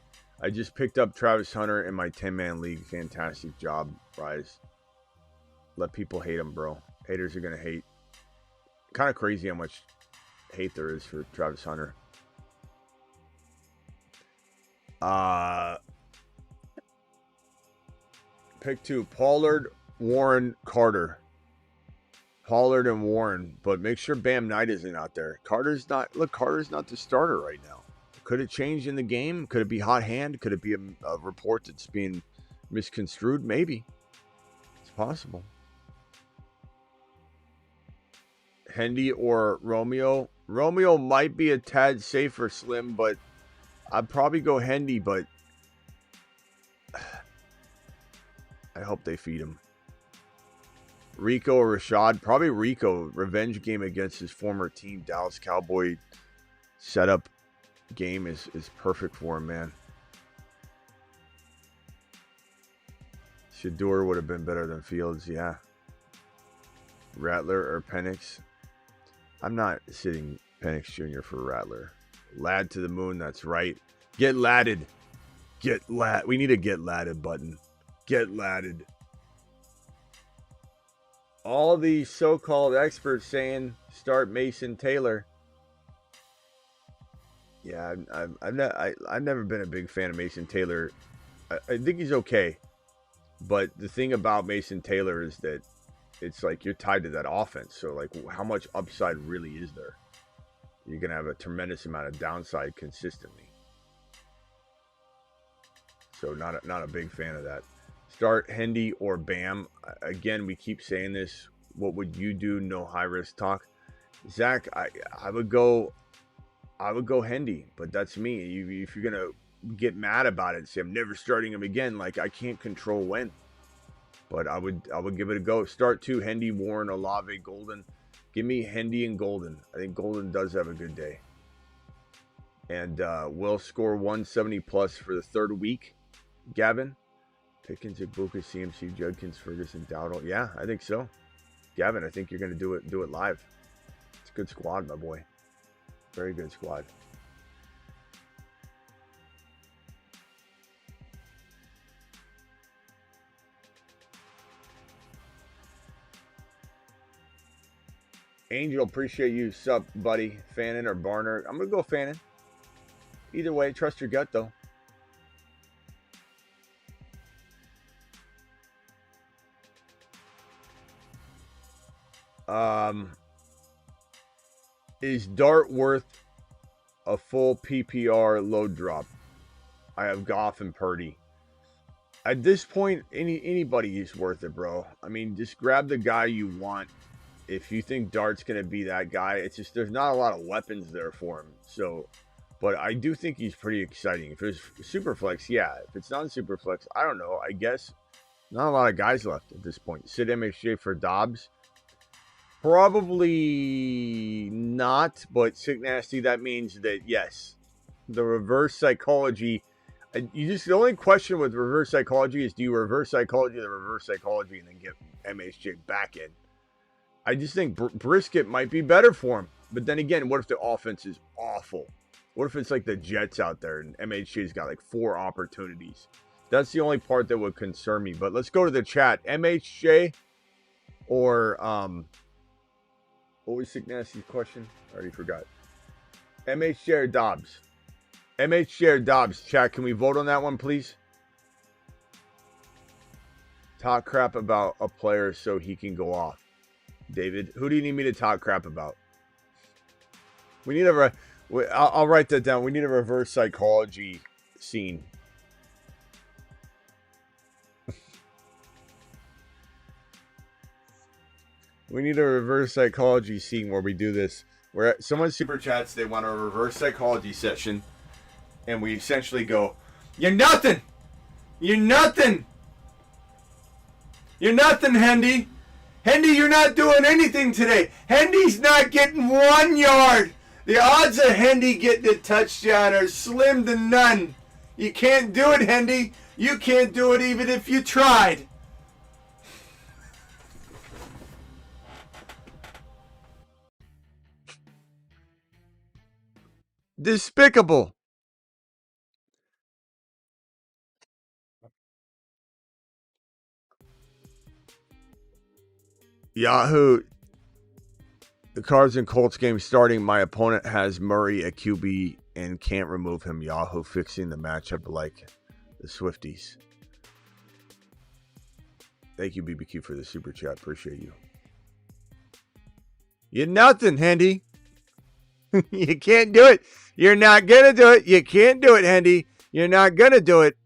I just picked up Travis Hunter in my 10-man league. Fantastic job, Rise. Let people hate him, bro. Haters are going to hate. Kind of crazy how much hate there is for Travis Hunter. Pick two. Pollard, Warren, Carter. Pollard and Warren. But make sure Bam Knight isn't out there. Carter's not the starter right now. Could it change in the game? Could it be hot hand? Could it be a report that's being misconstrued? Maybe. It's possible. Hendy or Romeo. Romeo might be a tad safer, Slim, but I'd probably go Hendy, but I hope they feed him. Rico or Rashad. Probably Rico. Revenge game against his former team. Dallas Cowboy setup game is perfect for him, man. Shador would have been better than Fields, yeah. Rattler or Penix. I'm not sitting Penix Jr. for Rattler. Lad to the moon, that's right. Get ladded. Get lad. We need a get ladded button. Get ladded. All these so-called experts saying start Mason Taylor. Yeah, I've never been a big fan of Mason Taylor. I think he's okay. But the thing about Mason Taylor is that it's like you're tied to that offense. So, like, how much upside really is there? You're going to have a tremendous amount of downside consistently. So, not a big fan of that. Start Hendy or Bam. Again, we keep saying this. What would you do? No high-risk talk. Zach, I would go Hendy, but that's me. If you're going to get mad about it and say, I'm never starting him again, like, I can't control when. But I would give it a go. Start two, Hendy, Warren, Olave, Golden. Give me Hendy and Golden. I think Golden does have a good day. And will score 170 plus for the third week. Gavin. Pickens, Igbuka, CMC, Judkins, Ferguson, Dowdle. Yeah, I think so. Gavin, I think you're going to do it live. It's a good squad, my boy. Very good squad. Angel, appreciate you. Sup, buddy? Fannin or Barner? I'm going to go Fannin. Either way, trust your gut, though. Is Dart worth a full PPR load drop? I have Goff and Purdy. At this point, anybody is worth it, bro. I mean, just grab the guy you want. If you think Dart's going to be that guy, it's just there's not a lot of weapons there for him. So, but I do think he's pretty exciting. If it's Superflex, yeah. If it's not Superflex, I don't know. I guess not a lot of guys left at this point. Sit MHJ for Dobbs. Probably not, but Sick Nasty, that means that, yes, the reverse psychology. The only question with reverse psychology is, do you reverse psychology the reverse psychology and then get MHJ back in? I just think Brisket might be better for him. But then again, what if the offense is awful? What if it's like the Jets out there and MHJ's got like 4 opportunities? That's the only part that would concern me. But let's go to the chat. MHJ or what was Sick Nasty's question? I already forgot. MHJ or Dobbs? MHJ or Dobbs? Chat, can we vote on that one, please? Talk crap about a player so he can go off. David, who do you need me to talk crap about? We need I'll write that down. We need a reverse psychology scene. We need a reverse psychology scene where we do this. Where someone super chats, they want a reverse psychology session. And we essentially go, "You're nothing! You're nothing! You're nothing, Hendy! Hendy, you're not doing anything today! Hendy's not getting 1 yard! The odds of Hendy getting a touchdown are slim to none! You can't do it, Hendy! You can't do it even if you tried!" Despicable! Yahoo! The Cards and Colts game starting. My opponent has Murray at QB and can't remove him. Yahoo fixing the matchup like the Swifties. Thank you, BBQ, for the super chat. Appreciate you. You're nothing, Hendy. You can't do it. You're not going to do it. You can't do it, Hendy. You're not going to do it.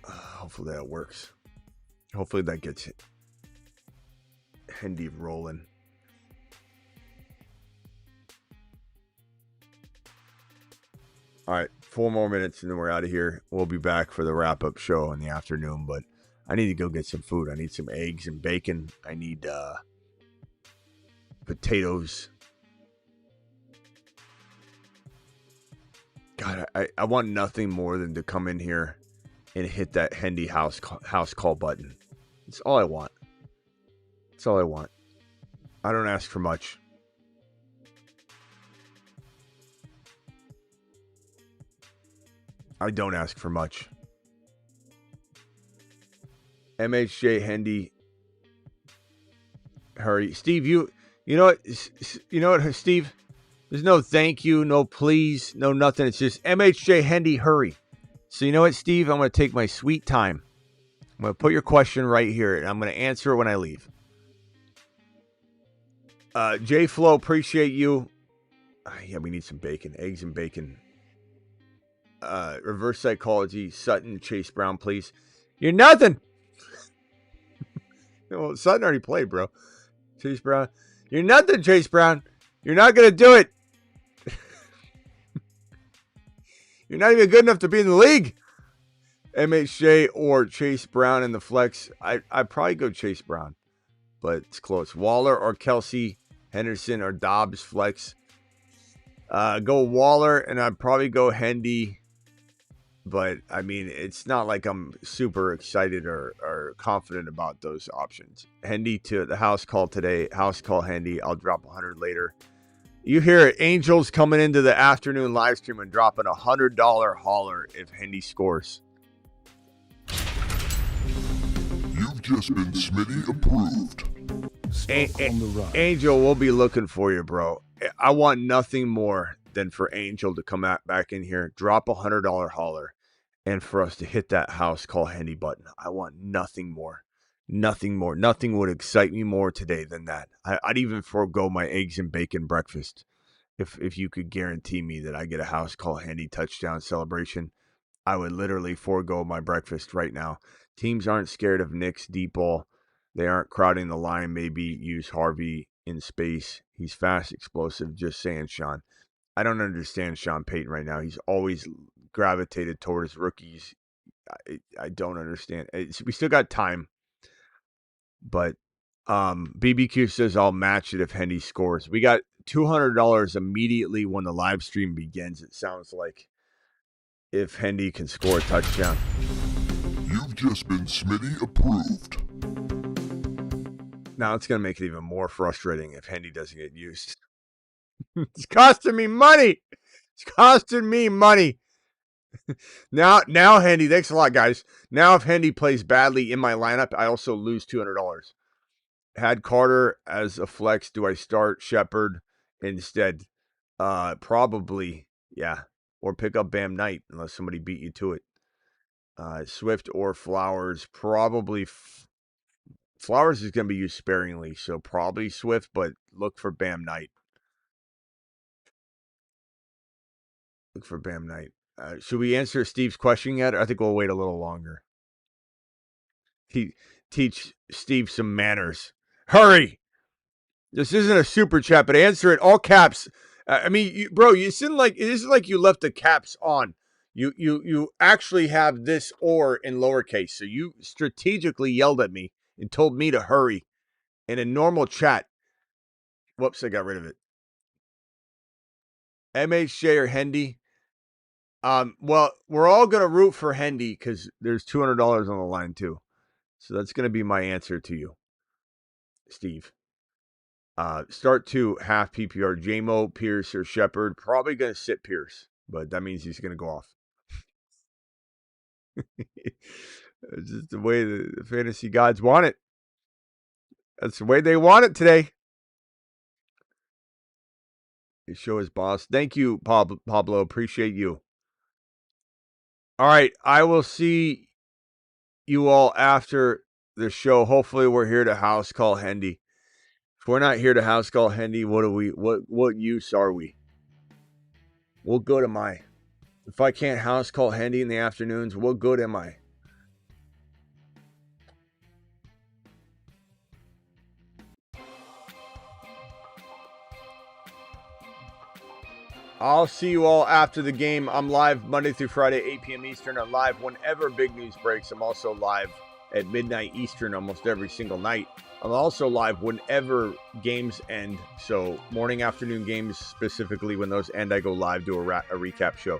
Hopefully that works. Hopefully that gets Hendy rolling. All right, 4 more minutes and then we're out of here. We'll be back for the wrap-up show in the afternoon, but I need to go get some food. I need some eggs and bacon. I need potatoes. God, I want nothing more than to come in here and hit that Hendy house call button. It's all I want. That's all I want. I don't ask for much. I don't ask for much. MHJ, Hendy, hurry. Steve, you know what, Steve? There's no thank you, no please, no nothing. It's just MHJ, Hendy, hurry. So you know what, Steve? I'm going to take my sweet time. I'm going to put your question right here, and I'm going to answer it when I leave. J Flo, appreciate you. Yeah, we need some bacon. Eggs and bacon. Reverse psychology. Sutton, Chase Brown, please. You're nothing. Well, Sutton already played, bro. Chase Brown. You're nothing, Chase Brown. You're not going to do it. You're not even good enough to be in the league. MHJ or Chase Brown in the flex. I'd probably go Chase Brown, but it's close. Waller or Kelsey, Henderson or Dobbs flex. Go Waller, and I'd probably go Hendy. But, I mean, it's not like I'm super excited or confident about those options. Hendy to the house call today. House call Hendy. I'll drop 100 later. You hear it. Angels coming into the afternoon live stream and dropping $100 hauler if Hendy scores. You've just been Smitty approved. Angel, we'll be looking for you, bro. I want nothing more than for Angel to come back in here, drop $100 hauler, and for us to hit that house call Hendy button. I want nothing more. Nothing more. Nothing would excite me more today than that. I'd even forego my eggs and bacon breakfast if you could guarantee me that I get a house call Hendy touchdown celebration. I would literally forego my breakfast right now. Teams aren't scared of Nick's deep ball. They aren't crowding the line. Maybe use Harvey in space. He's fast, explosive. Just saying, Sean. I don't understand Sean Payton right now. He's always gravitated towards rookies. I don't understand. We still got time. But BBQ says I'll match it if Hendy scores. We got $200 immediately when the live stream begins, it sounds like, if Hendy can score a touchdown. You've just been Smitty approved. Now it's going to make it even more frustrating if Hendy doesn't get used. It's costing me money. It's costing me money. Now, Hendy, thanks a lot, guys. Now, if Hendy plays badly in my lineup, I also lose $200. Had Carter as a flex. Do I start Shepard instead? Probably, yeah. Or pick up Bam Knight unless somebody beat you to it. Swift or Flowers. Probably Flowers is going to be used sparingly, so probably Swift, but look for Bam Knight. Look for Bam Knight. Should we answer Steve's question yet? I think we'll wait a little longer. Teach Steve some manners. Hurry! This isn't a super chat, but answer it all caps. I mean, bro, it isn't like you left the caps on. You actually have this or in lowercase. So you strategically yelled at me and told me to hurry in a normal chat. Whoops, I got rid of it. MHJ or Hendy? Well, we're all gonna root for Hendy because there's $200 on the line too. So that's gonna be my answer to you, Steve. Start 2, half PPR. JMO, Pierce, or Shepard. Probably going to sit Pierce, but that means he's going to go off. It's just the way the fantasy gods want it. That's the way they want it today. His show is boss. Thank you, Pablo. Appreciate you. All right. I will see you all after the show. Hopefully we're here to house call Hendy. If we're not here to house call Hendy, what use are we? What good am I? If I can't house call Hendy in the afternoons, what good am I? I'll see you all after the game. I'm live Monday through Friday, 8 p.m. Eastern. I'm live whenever big news breaks. I'm also live at midnight Eastern almost every single night. I'm also live whenever games end. So morning, afternoon games, specifically when those end, I go live, do a recap show.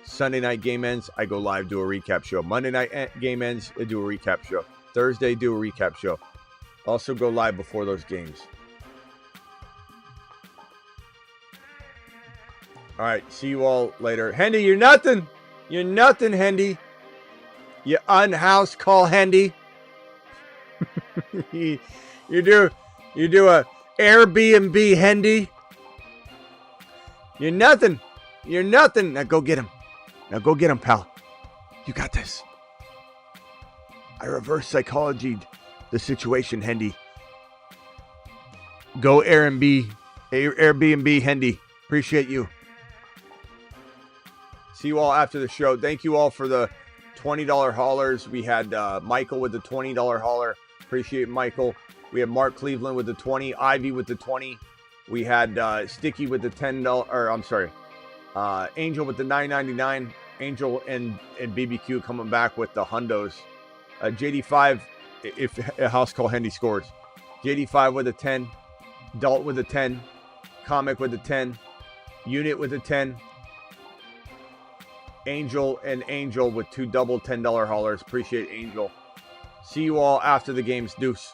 Sunday night game ends, I go live, do a recap show. Monday night game ends, I do a recap show. Thursday, do a recap show. Also go live before those games. All right, see you all later. Hendy, you're nothing. You're nothing, Hendy. You unhouse call Hendy. You do a Airbnb Hendy. You're nothing. You're nothing. Now go get him. Now go get him, pal. You got this. I reverse psychologied the situation, Hendy. Go Airbnb Hendy. Appreciate you. See you all after the show. Thank you all for the $20 haulers. We had Michael with the $20 hauler. Appreciate Michael. We had Mark Cleveland with the 20, Ivy with the 20. We had Sticky with the $10, or I'm sorry, Angel with the $9.99. Angel and BBQ coming back with the hundos. JD5, if a house call Hendy scores. JD5 with a 10. Dalt with a 10. Comic with a 10. Unit with a 10. Angel and Angel with 2 double $10 haulers. Appreciate Angel. See you all after the games. Deuce.